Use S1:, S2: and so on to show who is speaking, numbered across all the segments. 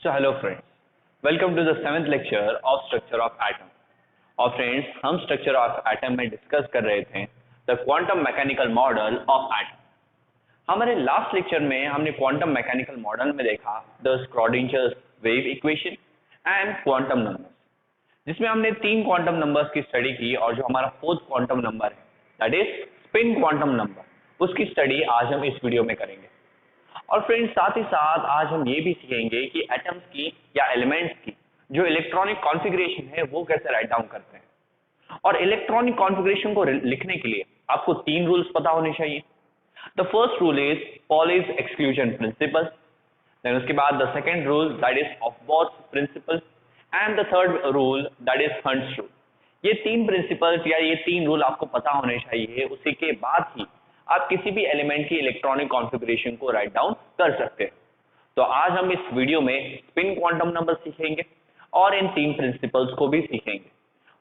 S1: So hello friends, welcome to the 7th lecture of structure of atom. और friends हम structure of atom में discuss कर रहे थे the quantum mechanical model of atom. हमारे last lecture में हमने क्वांटम मैकेनिकल मॉडल में देखा the Schrodinger's wave equation and quantum numbers, जिसमें हमने 3 क्वांटम नंबर्स की स्टडी की और जो हमारा 4th क्वांटम नंबर है that is spin quantum number, उसकी स्टडी आज हम इस वीडियो में करेंगे। और फ्रेंड्स साथ ही साथ आज हम ये भी सीखेंगे कि एटम्स की या एलिमेंट्स की जो इलेक्ट्रॉनिक कॉन्फ़िगरेशन है वो कैसे राइट डाउन करते हैं। और इलेक्ट्रॉनिक कॉन्फ़िगरेशन को लिखने के लिए आपको 3 रूल्स पता होने चाहिए। The first rule is Pauli's exclusion principle, then उसके बाद the second rule that is ऑफ-बोर्ड principle and the third rule that is Hund's rule. ये 3 प्रिंसिपल्स या ये 3 रूल आपको पता होने चाहिए, उसी के बाद ही आप किसी भी एलिमेंट की इलेक्ट्रॉनिक कॉन्फ़िगरेशन को राइट डाउन कर सकते हैं। तो आज हम इस वीडियो में स्पिन क्वांटम नंबर सीखेंगे और इन 3 प्रिंसिपल्स को भी सीखेंगे,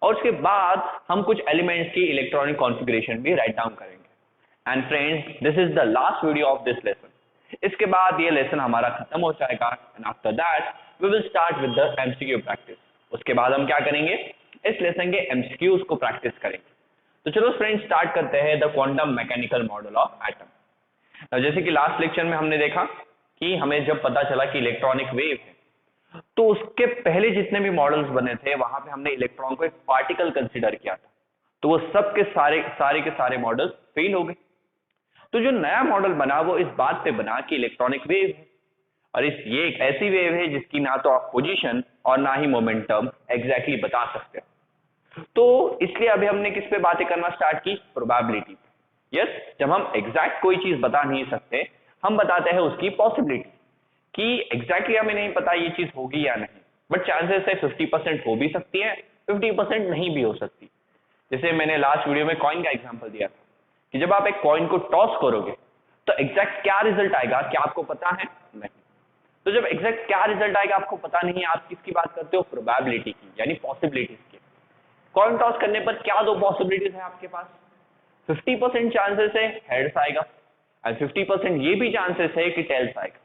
S1: और उसके बाद हम कुछ एलिमेंट्स की इलेक्ट्रॉनिक कॉन्फ़िगरेशन भी राइट डाउन करेंगे। And friends this is the last video of this lesson. इसके बाद ये लेसन हमारा खत्म हो जाएगा and after that we will start with the MCQ practice. उसके बाद हम क्या करेंगे, इस लेसन के एमसीक्यूज को प्रैक्टिस करेंगे। तो चलो फ्रेंड्स स्टार्ट करते हैं the quantum mechanical model of atom. जैसे कि लास्ट लेक्चर में हमने देखा कि हमें जब पता चला कि इलेक्ट्रॉनिक वेव है तो उसके पहले जितने भी मॉडल्स बने थे वहां पे हमने इलेक्ट्रॉन को एक पार्टिकल कंसीडर किया था, तो वो सब के सारे मॉडल्स फेल हो गए। तो जो नया मॉडल बना वो इस बात पे बना कि इलेक्ट्रॉनिक वेव है और ये एक ऐसी वेव है जिसकी ना तो आप पोजीशन और ना ही मोमेंटम एग्जैक्टली बता सकते। तो इसलिए अभी हमने किस पे बातें करना स्टार्ट की, प्रोबेबिलिटी। यस, जब हम एग्जैक्ट कोई चीज बता नहीं सकते हम बताते हैं उसकी पॉसिबिलिटी कि एग्जैक्टली हमें नहीं पता ये चीज होगी या नहीं, बट चांसेस है 50% हो भी सकती है, 50% नहीं भी हो सकती। जैसे मैंने लास्ट वीडियो में कॉइन का एग्जांपल दिया था कि जब आप एक कॉइन को टॉस करोगे तो एग्जैक्ट क्या रिजल्ट आएगा क्या आपको पता है? नहीं। तो जब एग्जैक्ट क्या रिजल्ट आएगा आपको पता नहीं है, आप किसकी बात करते हो? प्रोबेबिलिटी की, यानी पॉसिबिलिटीज की। कॉइन टॉस करने पर क्या 2 पॉसिबिलिटीज है आपके पास? 50% चांसेस है हेड्स आएगा और 50% ये भी चांसेस है कि टेल्स आएगा।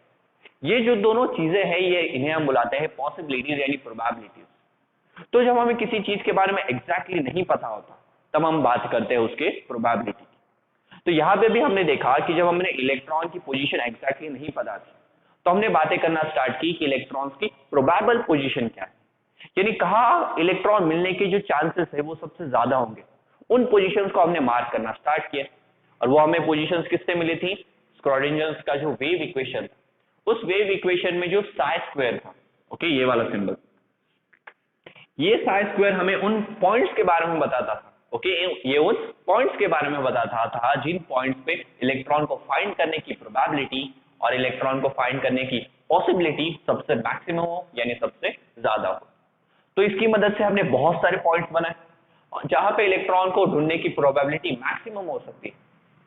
S1: ये जो दोनों चीजें हैं ये इन्हें हम बुलाते हैं पॉसिबिलिटीज यानी प्रोबेबिलिटीज। तो जब हमें किसी चीज के बारे में एग्जैक्टली नहीं पता होता तब हम बात करते हैं उसके प्रोबेबिलिटी की। तो यहां पे भी हमने देखा कि जब हमने इलेक्ट्रॉन की पोजीशन एग्जैक्टली नहीं पता थी तो हमने बातें करना स्टार्ट की कि इलेक्ट्रॉन्स की प्रोबेबल पोजीशन क्या है, यानी कहा इलेक्ट्रॉन मिलने के जो चांसेस है वो सबसे ज्यादा होंगे, उन पोजीशंस को हमने मार्क करना स्टार्ट किया। और वो हमें पोजीशंस किससे मिली थी? स्क्रॉडिंजर्स का जो वेव इक्वेशन था, उस वेव इक्वेशन में जो साई स्क्वायर था, ओके ये वाला सिंबल, ये साई स्क्वायर हमें उन पॉइंट्स के बारे में बताता था। ओके ये उन पॉइंट्स के बारे में बताता था जिन पॉइंट्स पे इलेक्ट्रॉन को फाइंड करने की प्रोबेबिलिटी और इलेक्ट्रॉन को फाइंड करने की पॉसिबिलिटी सबसे मैक्सिमम हो यानी सबसे ज्यादा हो। तो इसकी मदद से हमने बहुत सारे पॉइंट्स बनाए जहां पे इलेक्ट्रॉन को ढूंढने की प्रोबेबिलिटी मैक्सिमम हो सकती है।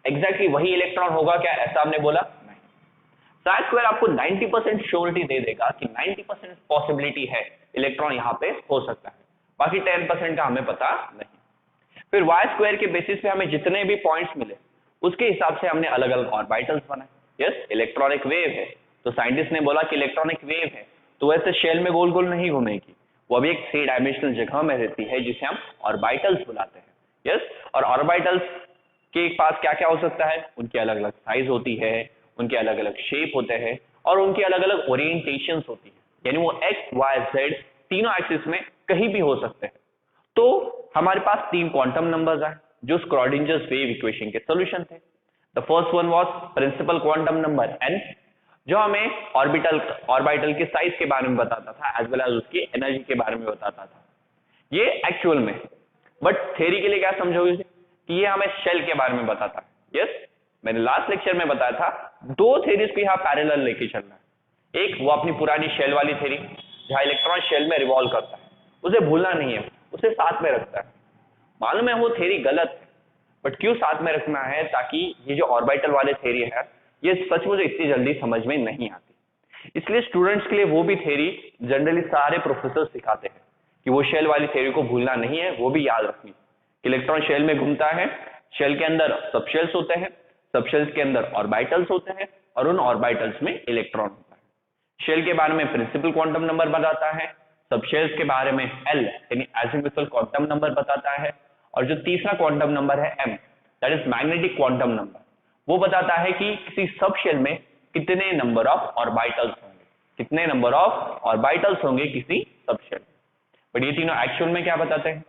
S1: एग्जैक्टली वही इलेक्ट्रॉन होगा क्या, ऐसा हमने बोला नहीं। साई स्क्वायर आपको 90% श्योरिटी दे देगा कि 90% पॉसिबिलिटी है इलेक्ट्रॉन यहां पे हो सकता है, बाकी 10% का हमें पता नहीं। फिर वाई स्क्वायर के बेसिस पे हमें जितने भी पॉइंट्स मिले उसके हिसाब से हमने अलग अलग ऑर्बिटल्स बनाए। यस, इलेक्ट्रॉनिक वेव है तो साइंटिस्ट ने बोला कि इलेक्ट्रॉनिक वेव है तो वैसे शेल में गोल गोल नहीं घूमेगी, वो अभी एक 3 डायमेंशनल जगह में रहती है जिसे हम ऑर्बिटल्स बुलाते हैं। यस, और ऑर्बिटल्स के पास क्या क्या हो सकता है, उनकी अलग अलग साइज होती है, उनके अलग अलग शेप होते हैं और उनकी अलग अलग ओरिएंटेशंस होती है, यानी वो एक्स वाई जेड तीनों एक्सिस में कहीं भी हो सकते हैं। तो हमारे पास 3 क्वांटम नंबर्स हैं जो स्क्रॉडिंजर्स वेव इक्वेशन के सॉल्यूशन थे। The first one was principal quantum number n, जो हमें ऑर्बिटल के साइज के बारे में बताता था एज वेल एज उसकी एनर्जी के बारे में बताता था। ये एक्चुअल में, बट थ्योरी के लिए क्या समझोगे कि ये हमें शेल के बारे में बताता है। यस, मैंने लास्ट लेक्चर में बताया था 2 थ्योरीज को यहाँ पैरेलल लेके चलना है। एक वो अपनी पुरानी शेल वाली थ्योरी जहां इलेक्ट्रॉन शेल में रिवॉल्व करता है, उसे भूलना नहीं है, उसे साथ में रखता है। मालूम है वो थ्योरी गलत है, बट क्यों साथ में रखना है? ताकि ये जो ऑर्बिटल वाले थ्योरी है ये सचमुच इतनी जल्दी समझ में नहीं आती, इसलिए स्टूडेंट्स के लिए वो भी थ्योरी जनरली सारे प्रोफेसर सिखाते हैं कि वो शेल वाली थ्योरी को भूलना नहीं है, वो भी याद रखनी। इलेक्ट्रॉन शेल में घूमता है, शेल के अंदर सबशेल्स होते हैं, सबशेल्स के अंदर ऑर्बिटल्स होते हैं और उन ऑर्बिटल्स में इलेक्ट्रॉन होता है। शेल के बारे में प्रिंसिपल क्वांटम नंबर बताता है, सब शेल्स के बारे में एल यानी एजिमुथल क्वांटम नंबर बताता है, और जो तीसरा क्वांटम नंबर है m that is magnetic quantum number, वो बताता है कि किसी सब शेल में कितने नंबर ऑफ ऑर्बिटल्स होंगे, कितने नंबर ऑफ ऑर्बिटल्स होंगे किसी सब शेल। बट ये तीनों एक्चुअल में क्या बताते हैं?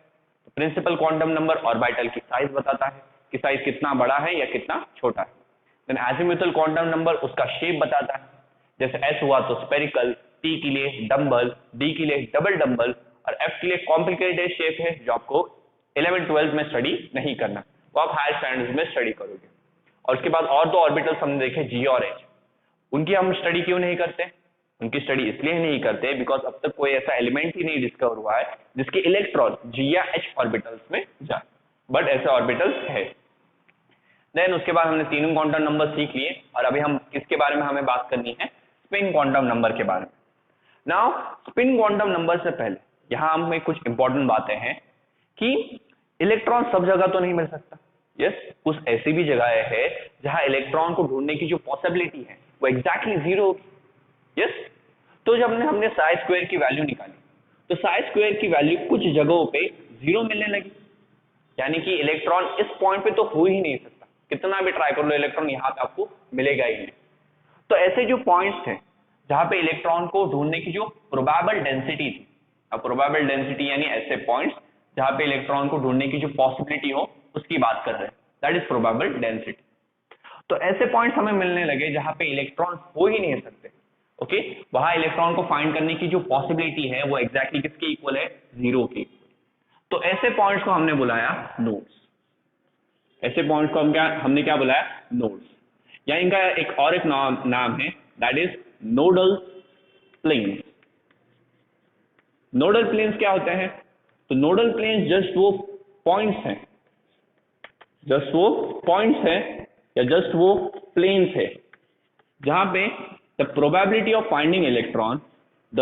S1: प्रिंसिपल क्वांटम नंबर ऑर्बिटल की साइज बताता है कि साइज कितना बड़ा है या कितना छोटा है। देन एजिमुथल क्वांटम नंबर उसका शेप बताता है, जैसे एस हुआ तो स्पेरिकल, टी के लिए डम्बल, डी के लिए डबल डम्बल, और एफ के लिए कॉम्प्लिकेटेड शेप है जो आपको 11-12 में स्टडी नहीं करना, वो आप हायर स्टैंडर्ड्स में स्टडी करोगे। और उसके बाद और दो ऑर्बिटल्स हमने देखे जी और एच, उनकी हम स्टडी क्यों नहीं करते? उनकी स्टडी इसलिए नहीं करते बिकॉज अब तक कोई ऐसा एलिमेंट ही नहीं डिस्कवर हुआ है जिसके इलेक्ट्रॉन जी या एच ऑर्बिटल्स में जाए, बट ऐसे ऑर्बिटल्स है। देन उसके बाद हमने तीनों क्वांटम नंबर सीख लिए, और अभी हम किसके बारे में हमें बात करनी है? स्पिन क्वांटम नंबर के बारे में। नाउ स्पिन क्वांटम नंबर से पहले यहां हमें कुछ इंपॉर्टेंट बातें हैं कि इलेक्ट्रॉन सब जगह तो नहीं मिल सकता। यस, कुछ ऐसी भी जगह है जहां इलेक्ट्रॉन को ढूंढने की जो पॉसिबिलिटी है वो एग्जैक्टली जीरो होगी। यस, तो जब हमने साई स्क्वायर की वैल्यू निकाली तो साई स्क्वायर की वैल्यू कुछ जगहों पे जीरो मिलने लगी, यानी कि इलेक्ट्रॉन इस पॉइंट पे तो हो ही नहीं सकता, कितना भी ट्राई कर लो इलेक्ट्रॉन यहाँ पे आपको मिलेगा ही नहीं। तो ऐसे जो पॉइंट्स थे जहां पे इलेक्ट्रॉन को ढूंढने की जो प्रोबेबल डेंसिटी थी, अब प्रोबेबल डेंसिटी यानी ऐसे पॉइंट्स जहां पे इलेक्ट्रॉन को ढूंढने की जो पॉसिबिलिटी हो उसकी बात कर रहे हैं, दैट इज प्रोबेबल डेंसिटी। तो ऐसे पॉइंट्स हमें मिलने लगे जहां पे इलेक्ट्रॉन हो ही नहीं सकते। ओके, वहां इलेक्ट्रॉन को फाइंड करने की जो पॉसिबिलिटी है वो एग्जैक्टली किसके इक्वल है? जीरो के। तो ऐसे पॉइंट्स को हमने बुलाया नोड्स। ऐसे पॉइंट्स को हमने क्या बुलाया? नोड्स। या इनका एक नाम है that is nodal planes. Nodal planes क्या होते हैं? तो नोडल प्लेन्स जस्ट वो पॉइंट्स हैं, जस्ट वो पॉइंट्स हैं या जस्ट वो प्लेन्स है जहां पे the probability of finding electron, the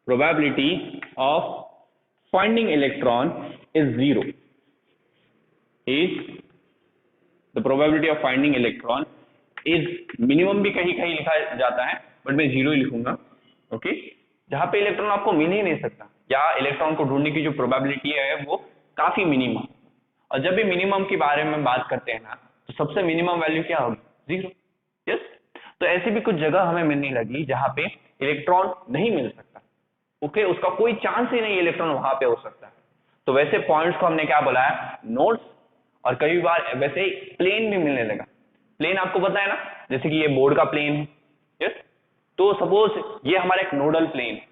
S1: probability of finding electron is zero, is the probability of finding electron is minimum भी कहीं कहीं लिखा जाता है बट मैं जीरो ही लिखूंगा। ओके, जहां पे इलेक्ट्रॉन आपको मिल ही नहीं सकता या इलेक्ट्रॉन को ढूंढने की जो प्रोबेबिलिटी है वो काफी मिनिमम, और जब भी मिनिमम के बारे में बात करते हैं ना तो सबसे मिनिमम वैल्यू क्या होगी? जीरो। यस, तो ऐसी भी कुछ जगह हमें मिलने लगी जहां पे इलेक्ट्रॉन नहीं मिल सकता। ओके, उसका कोई चांस ही नहीं इलेक्ट्रॉन वहां पे हो सकता है। तो वैसे पॉइंट्स को हमने क्या बुलाया? नोड्स। और कई बार वैसे प्लेन भी मिलने लगा। प्लेन आपको पता है ना, जैसे कि ये बोर्ड का प्लेन है। यस, तो सपोज ये हमारा एक नोडल प्लेन है,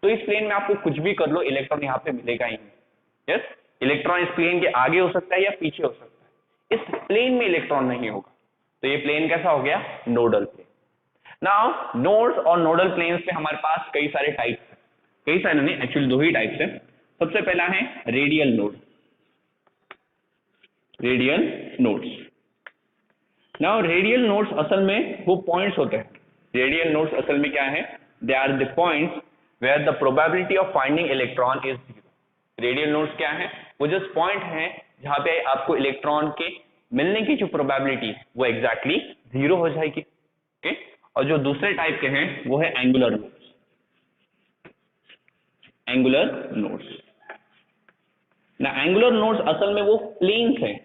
S1: तो इस प्लेन में आपको कुछ भी कर लो इलेक्ट्रॉन यहाँ पे मिलेगा ही नहीं। यस, इलेक्ट्रॉन इस प्लेन के आगे हो सकता है या पीछे हो सकता है, इस प्लेन में इलेक्ट्रॉन नहीं होगा। तो ये प्लेन कैसा हो गया? Nodal plane. नाउ नोड्स और नोडल प्लेन्स पे हमारे पास कई सारे टाइप्स हैं, कई सारे नहीं, एक्चुअली दो ही टाइप्स है। सबसे पहला है radial node. Radial nodes. Now radial nodes असल में वो पॉइंट्स होते हैं। रेडियल नोड्स असल में क्या है? They are the points where the probability of finding electron is zero. Radial nodes क्या है? वो जस्ट पॉइंट है जहां पे आपको इलेक्ट्रॉन के मिलने की जो प्रोबेबिलिटी है वो एग्जैक्टली जीरो हो जाएगी। ओके, और जो दूसरे टाइप के हैं वो है एंगुलर नोड्स। एंगुलर नोड्स ना, एंगुलर नोड्स असल में वो प्लेन्स हैं,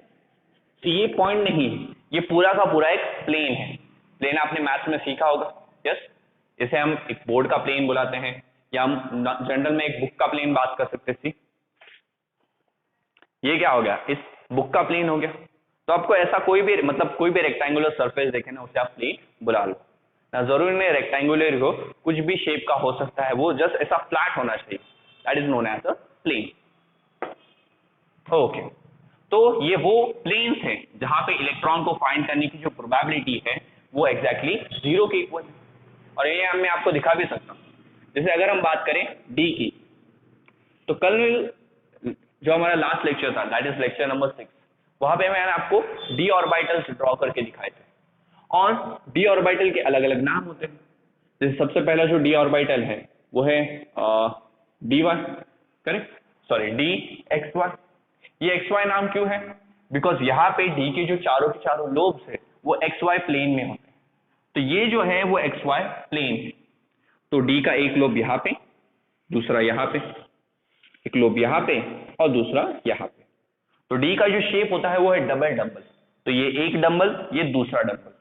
S1: तो ये पॉइंट नहीं है, ये पूरा का पूरा एक प्लेन है। प्लेन आपने मैथ्स में सीखा होगा। यस, इसे हम एक बोर्ड का प्लेन बुलाते हैं, या हम जनरल में एक बुक का प्लेन बात कर सकते थे। ये क्या हो गया? इस बुक का प्लेन हो गया। तो आपको ऐसा कोई भी मतलब कोई भी रेक्टेंगुलर सरफेस देखे ना, उसे आप प्लेन बुला लो ना। जरूरी नहीं रेक्टेंगुलर हो, कुछ भी शेप का हो सकता है, वो जस्ट ऐसा फ्लैट होना चाहिए, that is known as a plane. Okay, तो ये वो प्लेन्स हैं जहां पे इलेक्ट्रॉन को फाइंड करने की जो प्रोबेबिलिटी है वो एग्जैक्टली जीरो के इक्वल है। और ये मैं आपको दिखा भी सकता हूं। जैसे अगर हम बात करें डी की, तो कल जो हमारा लास्ट लेक्चर था दैट इज लेक्चर नंबर 6, वहां पे मैंने आपको डी ऑर्बिटल्स ड्रॉ करके दिखाए थे, और डी ऑर्बिटल के अलग अलग नाम होते हैं। जैसे सबसे पहला जो डी ऑर्बिटल है वो है D1, करेक्ट, सॉरी DXY। ये XY नाम क्यों है? बिकॉज यहाँ पे डी के जो चारों के चारों लोब्स है वो XY प्लेन में होते हैं, तो ये जो है वो एक्स वाई प्लेन है। तो डी का एक लोब यहाँ पे, दूसरा यहाँ पे, एक लोब यहाँ पे और दूसरा यहाँ पे। तो डी का जो शेप होता है वो है डबल डंबल। तो ये एक डंबल, ये दूसरा डंबल।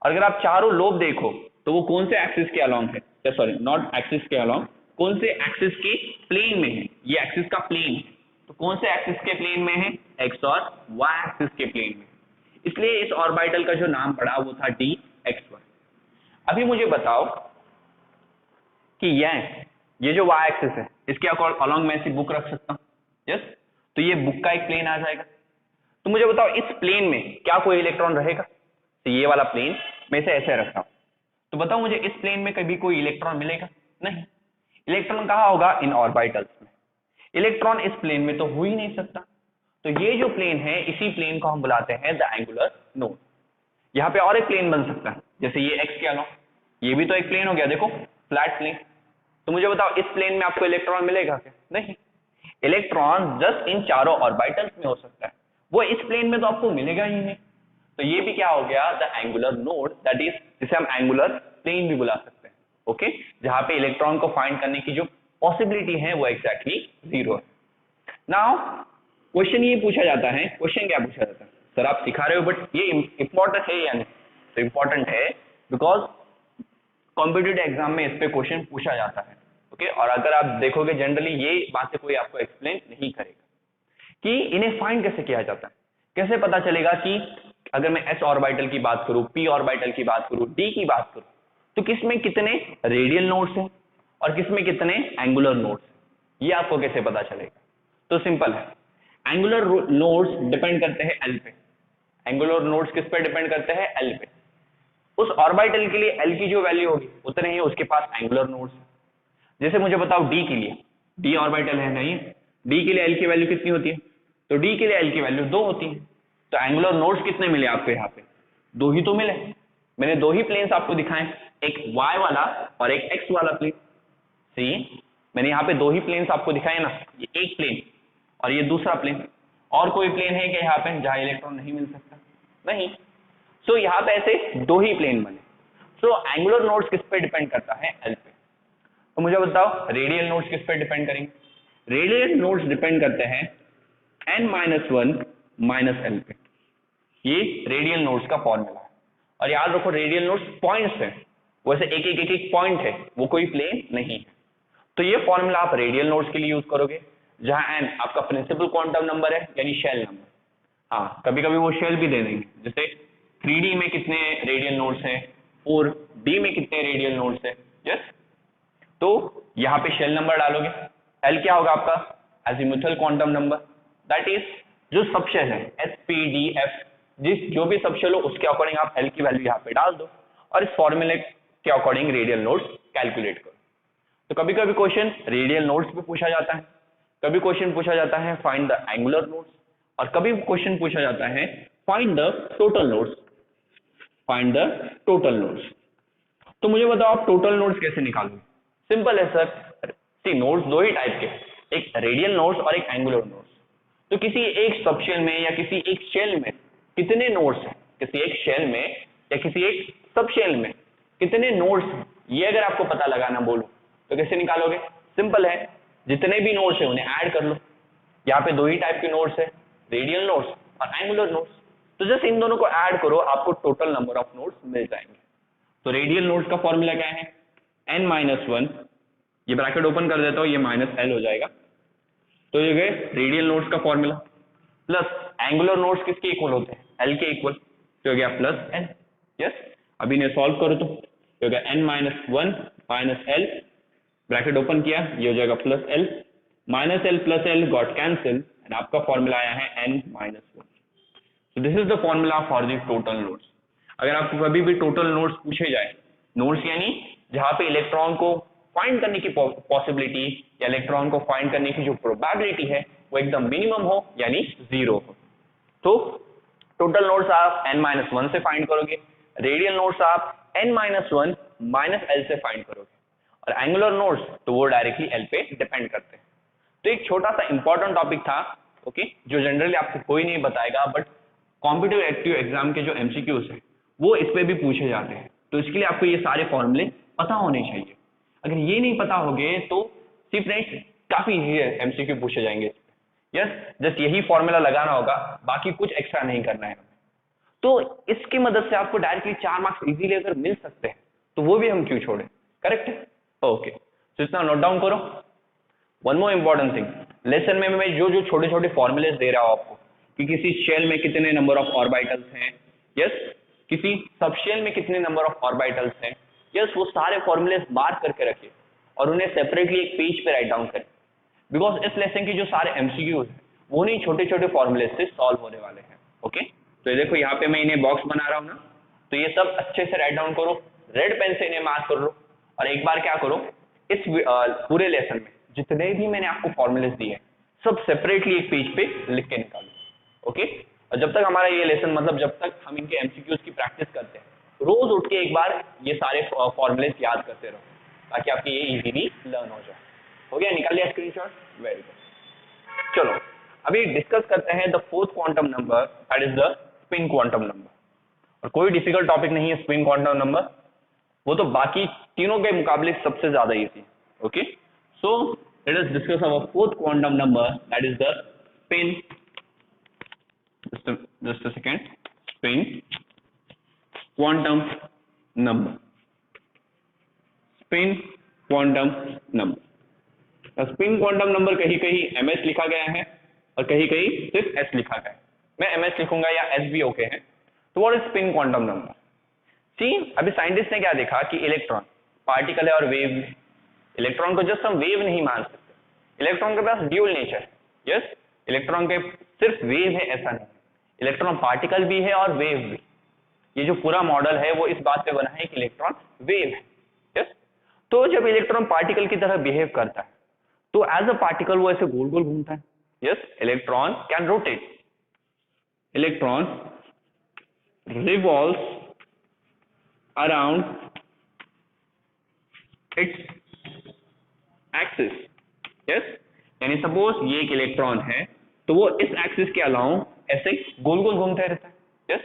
S1: और अगर आप चारों लोब देखो तो वो कौन से एक्सिस के अलोंग है, सॉरी नॉट एक्सिस के अलोंग, कौन से एक्सिस के प्लेन में है। ये एक्सिस का प्लेन है, तो कौन से एक्सिस के प्लेन में है, एक्स और वाई एक्सिस के प्लेन में। इसलिए इस ऑर्बिटल का जो नाम पड़ा वो था डी एक्स वाई। अभी मुझे बताओ कि ये जो वाई एक्सिस है इसके अलोंग मैं ऐसी बुक रख सकता हूँ, यस। तो ये बुक का एक प्लेन आ जाएगा। तो मुझे बताओ इस प्लेन में क्या कोई इलेक्ट्रॉन रहेगा। तो ये वाला प्लेन मैं इसे ऐसे रखा हूं, तो बताओ मुझे इस प्लेन में कभी कोई इलेक्ट्रॉन मिलेगा, नहीं। इलेक्ट्रॉन कहाँ होगा, इन ऑर्बिटल्स में। इलेक्ट्रॉन इस प्लेन में तो हो ही नहीं सकता। तो ये जो प्लेन है इसी प्लेन को हम बुलाते हैं द एंगुलर नोड। यहाँ पे और एक प्लेन बन सकता है, जैसे ये एक्स के अलोंग, ये भी तो एक प्लेन हो गया, देखो फ्लैट प्लेन। तो मुझे बताओ इस प्लेन में आपको इलेक्ट्रॉन मिलेगा क्या, नहीं। इलेक्ट्रॉन जस्ट इन चारों ऑर्बिटल्स में हो सकता है, वो इस प्लेन में तो आपको मिलेगा ही नहीं। तो ये भी क्या हो गया, the angular node, that is जिसे हम एंगुलर प्लेन भी बुला सकते हैं, ओके। जहां पे इलेक्ट्रॉन को फाइंड करने की जो पॉसिबिलिटी है वो एग्जैक्टली 0 है। नाउ क्वेश्चन ये पूछा जाता है, क्वेश्चन क्या पूछा जाता है, सर आप सिखा रहे हो बट ये इंपॉर्टेंट है या नहीं। तो इंपॉर्टेंट है बिकॉज कॉम्पिटिटिव एग्जाम में इस पे क्वेश्चन पूछा जाता है, ओके। और अगर आप देखोगे जनरली ये बातें कोई आपको एक्सप्लेन नहीं करेगा कि इन्हें फाइंड कैसे किया जाता है। कैसे पता चलेगा कि अगर मैं s ऑर्बिटल की बात करूं, p ऑर्बिटल की बात करूं, d की बात करूं, तो किसमें कितने रेडियल नोड्स हैं और किसमें कितने एंगुलर नोड्स हैं, ये आपको कैसे पता चलेगा। तो सिंपल है, एंगुलर नोड्स डिपेंड करते हैं l पे। एंगुलर नोड्स किस पे डिपेंड करते हैं, l पे। उस ऑर्बिटल के लिए l की जो वैल्यू होगी उतने ही उसके पास एंगुलर नोड्स। जैसे मुझे बताओ d के लिए, d ऑर्बिटल है नहीं, d के लिए l की वैल्यू कितनी होती है, तो d के लिए l की वैल्यू 2 होती है। तो एंगुलर नोड्स कितने मिले आपको, यहाँ पे 2 ही तो मिले। मैंने 2 ही प्लेन्स आपको दिखाए, एक y वाला और एक x वाला प्लेन। सही, मैंने यहाँ पे 2 ही प्लेन्स आपको दिखाए ना, ये एक प्लेन और ये दूसरा प्लेन। और कोई प्लेन है क्या यहाँ पे जहाँ इलेक्ट्रॉन नहीं मिल सकता, नहीं। सो यहाँ पे ऐसे 2 ही प्लेन बने। सो एंगुलर नोड्स किस पे डिपेंड करता है, l पे। तो मुझे बताओ रेडियल नोड्स किस पे डिपेंड करेंगे। रेडियल नोड्स डिपेंड करते हैं n-1 माइनस l पे। ये रेडियल नोड्स का फॉर्मूला है। और याद रखो रेडियल नोड्स पॉइंट्स है, वैसे एक पॉइंट है, वो कोई प्लेन नहीं है। तो ये फॉर्मूला आप रेडियल नोड्स के लिए यूज करोगे, जहां n आपका प्रिंसिपल क्वांटम नंबर है यानी शेल नंबर। हाँ, कभी कभी वो शेल भी दे देंगे, जैसे 3D में कितने रेडियल नोड्स हैं, 4D में कितने रेडियल नोड्स हैं, यस। तो यहाँ पे शेल नंबर डालोगे, l क्या होगा आपका, azimuthal quantum number, that is जो सबशेल है SPDF, जो भी सबशेल हो उसके अकॉर्डिंग आप l की वैल्यू यहाँ पे डाल दो और इस फॉर्मूले के अकॉर्डिंग रेडियल नोड्स कैलकुलेट करो। तो कभी कभी क्वेश्चन रेडियल नोड्स पे पूछा जाता है, कभी क्वेश्चन पूछा जाता है फाइंड द एंगुलर नोड्स, और कभी क्वेश्चन पूछा जाता है find the total nodes, find the total nodes. तो मुझे बताओ आप टोटल नोड्स कैसे निकालोगे। सिंपल है सर, सी नोड्स 2 ही टाइप के, एक रेडियल नोड्स और एक एंगुलर नोड्स। तो किसी एक सबशेल में या किसी एक शेल में कितने नोड्स हैं, किसी एक शेल में या किसी एक सबशेल में कितने नोड्स हैं, ये अगर आपको पता लगाना बोलो तो कैसे निकालोगे। सिंपल है, जितने भी नोड्स हैं उन्हें ऐड कर लो। यहाँ पे 2 ही टाइप के नोड्स है, रेडियल नोड्स और एंगुलर नोड्स। तो जस्ट इन दोनों को ऐड करो, आपको टोटल नंबर ऑफ नोड्स मिल जाएंगे। तो रेडियल नोड्स का फॉर्मूला क्या है, n-1, ये ब्रैकेट ओपन कर देता हूं, ये -l हो जाएगा। तो ये गए रेडियल नोड्स का फॉर्मूला, प्लस एंगुलर नोड्स किसके इक्वल होते हैं, l के इक्वल, तो हो गया +l, यस। अभी इन्हें सॉल्व करो तो हो गया n-1 -l, ब्रैकेट ओपन किया, ये हो जाएगा +l, -l got cancel and आपका फॉर्मूला आया है n-1। So this is the formula for the total nodes। अगर आपको कभी भी टोटल नोड्स पूछे जाए, नोड्स यानी जहां पे इलेक्ट्रॉन को फाइंड करने की पॉसिबिलिटी या इलेक्ट्रॉन को फाइंड करने की जो प्रोबेबिलिटी है वो एकदम मिनिमम हो यानी 0 हो, तो टोटल नोड्स आप n-1 से फाइंड करोगे, रेडियल नोड्स आप n-1 -l से फाइंड करोगे, और एंगुलर नोड्स तो वो डायरेक्टली l पे डिपेंड करते हैं। तो एक छोटा सा इंपॉर्टेंट टॉपिक था, ओके, जो जनरली आपको कोई नहीं बताएगा, बट कॉम्पिटिटिव एग्जाम के जो MCQs है वो इस पे भी पूछे जाते हैं। तो इसके लिए आपको ये सारे फॉर्मूले पता होने चाहिए। अगर ये नहीं पता होगे तो सी फ्रेंड्स काफी इजी है, एमसीक्यू पूछे जाएंगे। यस, जस्ट यही फॉर्मूला लगाना होगा, बाकी कुछ एक्स्ट्रा नहीं करना है। तो इसकी मदद से आपको डायरेक्टली 4 मार्क्स इजीली अगर मिल सकते हैं तो वो भी हम क्यों छोड़े, करेक्ट है? ओके, तो इतना नोट डाउन करो। One more important thing, lesson में मैं जो जो छोटे छोटे फॉर्मूलेस दे रहा हूं आपको कि किसी शेल में कितने नंबर ऑफ ऑर्बिटल्स हैं, यस, किसी सबशेल में कितने नंबर ऑफ ऑर्बिटल्स हैं, यस, वो सारे फॉर्मूलेस मार्क करके रखिए और उन्हें सेपरेटली एक पेज पे राइट डाउन करें। बिकॉज इस लेसन के जो सारे एमसीक्यूज हैं वो नहीं छोटे छोटे फॉर्मूले से सॉल्व होने वाले हैं। ओके, तो ये देखो यहाँ पे मैं इन्हें बॉक्स बना रहा हूँ ना, तो ये सब अच्छे से राइट डाउन करो, रेड पेन से इन्हें मार्क कर लो और एक बार क्या करो, इस पूरे लेसन में जितने भी मैंने आपको फॉर्मूलेस दिए सब सेपरेटली एक पेज पे लिख के निकालो। ओके, और जब तक हमारा ये लेसन मतलब जब तक हम इनके एमसीक्यूज की प्रैक्टिस करते हैं रोज उठ के एक बार ये सारे फॉर्मूलेस याद करते रहो ताकि आपकी ये इजीली लर्न हो जाए। हो गया, निकाल लिया स्क्रीनशॉट, वेरी गुड। चलो अभी डिस्कस करते हैं the fourth quantum number, that is the spin quantum number. और कोई डिफिकल्ट टॉपिक नहीं है स्पिन क्वांटम नंबर, वो तो बाकी तीनों के मुकाबले सबसे ज्यादा easy. Okay, so let us discuss our fourth quantum number, that is the spin, just a second, spin quantum number, spin quantum number. Spin quantum number कहीं कहीं ms लिखा गया है और कहीं कहीं सिर्फ s लिखा गया है। मैं ms लिखूंगा या s भी ओके है। तो what is spin quantum number? See, अभी साइंटिस्ट ने क्या देखा कि इलेक्ट्रॉन पार्टिकल है और वेव। इलेक्ट्रॉन को जस्ट हम वेव नहीं मान सकते, इलेक्ट्रॉन के पास ड्यूल नेचर है। यस, इलेक्ट्रॉन के सिर्फ वेव है ऐसा नहीं, इलेक्ट्रॉन पार्टिकल भी है और वेव भी। ये जो पूरा मॉडल है वो इस बात पे बना है कि इलेक्ट्रॉन वेव है। यस, तो जब इलेक्ट्रॉन पार्टिकल की तरह बिहेव करता है तो एज अ पार्टिकल वो ऐसे गोल गोल घूमता है। Yes, electron can rotate, electron revolves around its axis। Yes, यानी सपोज ये एक इलेक्ट्रॉन है तो वो इस एक्सिस के अलाउ ऐसे गोल गोल घूमता रहता है। यस,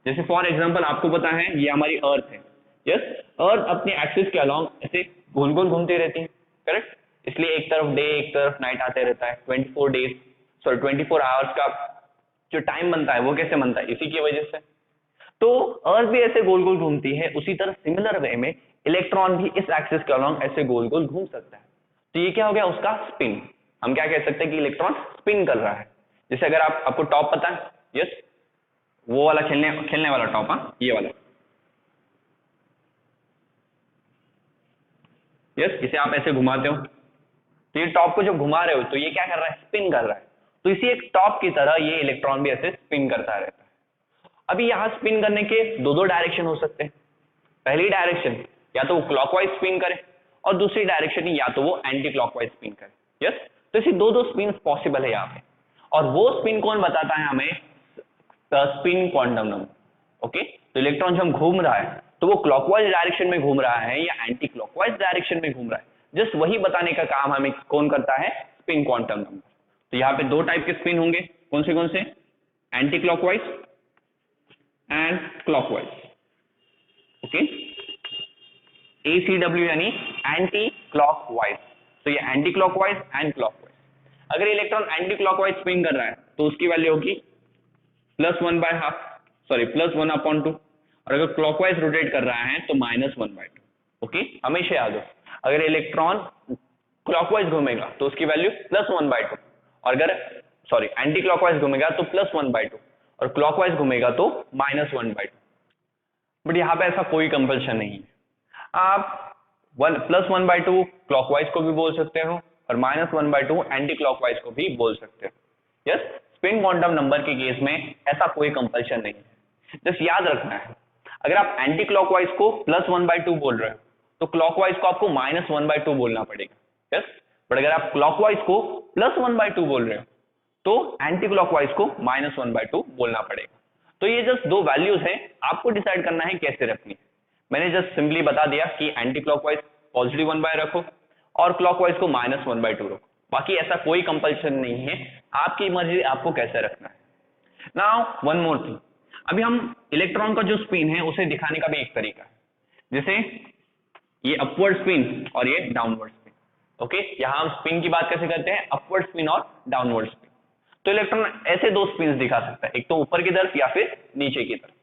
S1: जैसे फॉर एग्जांपल आपको पता है ये हमारी अर्थ है। यस, अर्थ अपने एक्सिस के अलाउ ऐसे गोल गोल घूमती रहती है, करेक्ट? इसलिए एक तरफ डे एक तरफ नाइट आते रहता है। 24 आवर्स का जो टाइम बनता है वो कैसे बनता है? इसी की वजह से। तो अर्थ भी ऐसे गोल गोल घूमती है, उसी तरह सिमिलर वे में इलेक्ट्रॉन भी इस एक्सिस के अलोंग ऐसे गोल गोल घूम सकता है। तो ये क्या हो गया उसका स्पिन। हम क्या कह सकते हैं कि इलेक्ट्रॉन स्पिन कर रहा है। जैसे अगर आपको टॉप पता है, यस, वो वाला खेलने वाला टॉप, हाँ ये वाला, यस, इसे आप ऐसे घुमाते हो तो ये टॉप को जब घुमा रहे हो तो ये क्या कर रहा है? स्पिन कर रहा है। तो इसी एक टॉप की तरह ये इलेक्ट्रॉन भी ऐसे स्पिन करता रहता है। अभी यहां स्पिन करने के दो डायरेक्शन हो सकते हैं। पहली डायरेक्शन या तो वो क्लॉकवाइज स्पिन करे और दूसरी डायरेक्शन या तो वो एंटी क्लॉकवाइज स्पिन करे। यस, तो ऐसी दो स्पिन पॉसिबल है यहाँ पे, और वो स्पिन कौन बताता है हमें? Spin quantum number. ओके, तो इलेक्ट्रॉन जब घूम रहा है तो वो क्लॉकवाइज डायरेक्शन में घूम रहा है या एंटी क्लॉकवाइज डायरेक्शन में घूम रहा है, जस्ट वही बताने का काम हमें कौन करता है? Spin quantum number. तो यहाँ पे दो टाइप के स्पिन होंगे, कौन से? Anti clockwise and clockwise. Okay, ACW यानी एंटी क्लॉकवाइज। तो ये एंटी क्लॉकवाइज एंड क्लॉकवाइज। अगर इलेक्ट्रॉन एंटी क्लॉकवाइज स्पिन कर रहा है तो उसकी वैल्यू होगी +1/2, और अगर क्लॉकवाइज रोटेट कर रहा है तो -1/2। ओके, हमेशा याद हो, अगर इलेक्ट्रॉन क्लॉकवाइज घूमेगा तो उसकी वैल्यू +1/2, और अगर एंटी क्लॉकवाइज घूमेगा तो +1/2, और क्लॉकवाइज घूमेगा तो -1/2। बट यहाँ पे ऐसा कोई कंपल्शन नहीं है। आप +1/2 क्लॉकवाइज को भी बोल सकते हो और -1/2 एंटी क्लॉकवाइज को भी बोल सकते हो। यस, स्पिन क्वांटम नंबर के केस में ऐसा कोई कंपल्शन नहीं है। जस्ट याद रखना है, अगर आप एंटी क्लॉकवाइज को +1/2 बोल रहे हो तो क्लॉकवाइज को आपको -1/2 बोलना पड़ेगा। यस, बट अगर आप क्लॉकवाइज को +1/2 बोल रहे हो तो एंटी क्लॉकवाइज को -1/2 बोलना पड़ेगा। तो ये जस्ट दो वैल्यूज हैं, आपको डिसाइड करना है कैसे रखनी है। मैंने जस्ट सिंपली बता दिया कि एंटी क्लॉकवाइज +1 रखो और क्लॉकवाइज को -1/2 रखो। बाकी ऐसा कोई कंपल्शन नहीं है, आपकी मर्जी आपको कैसे रखना है। नाउ वन मोर थिंग, अभी हम इलेक्ट्रॉन का जो स्पिन है उसे दिखाने का भी एक तरीका है। जैसे ये अपवर्ड स्पिन और ये डाउनवर्ड स्पिन। ओके, यहां हम स्पिन की बात कैसे करते हैं, अपवर्ड स्पिन और डाउनवर्ड स्पिन। तो इलेक्ट्रॉन ऐसे दो स्पिन दिखा सकता है, एक तो ऊपर की तरफ या फिर नीचे की तरफ।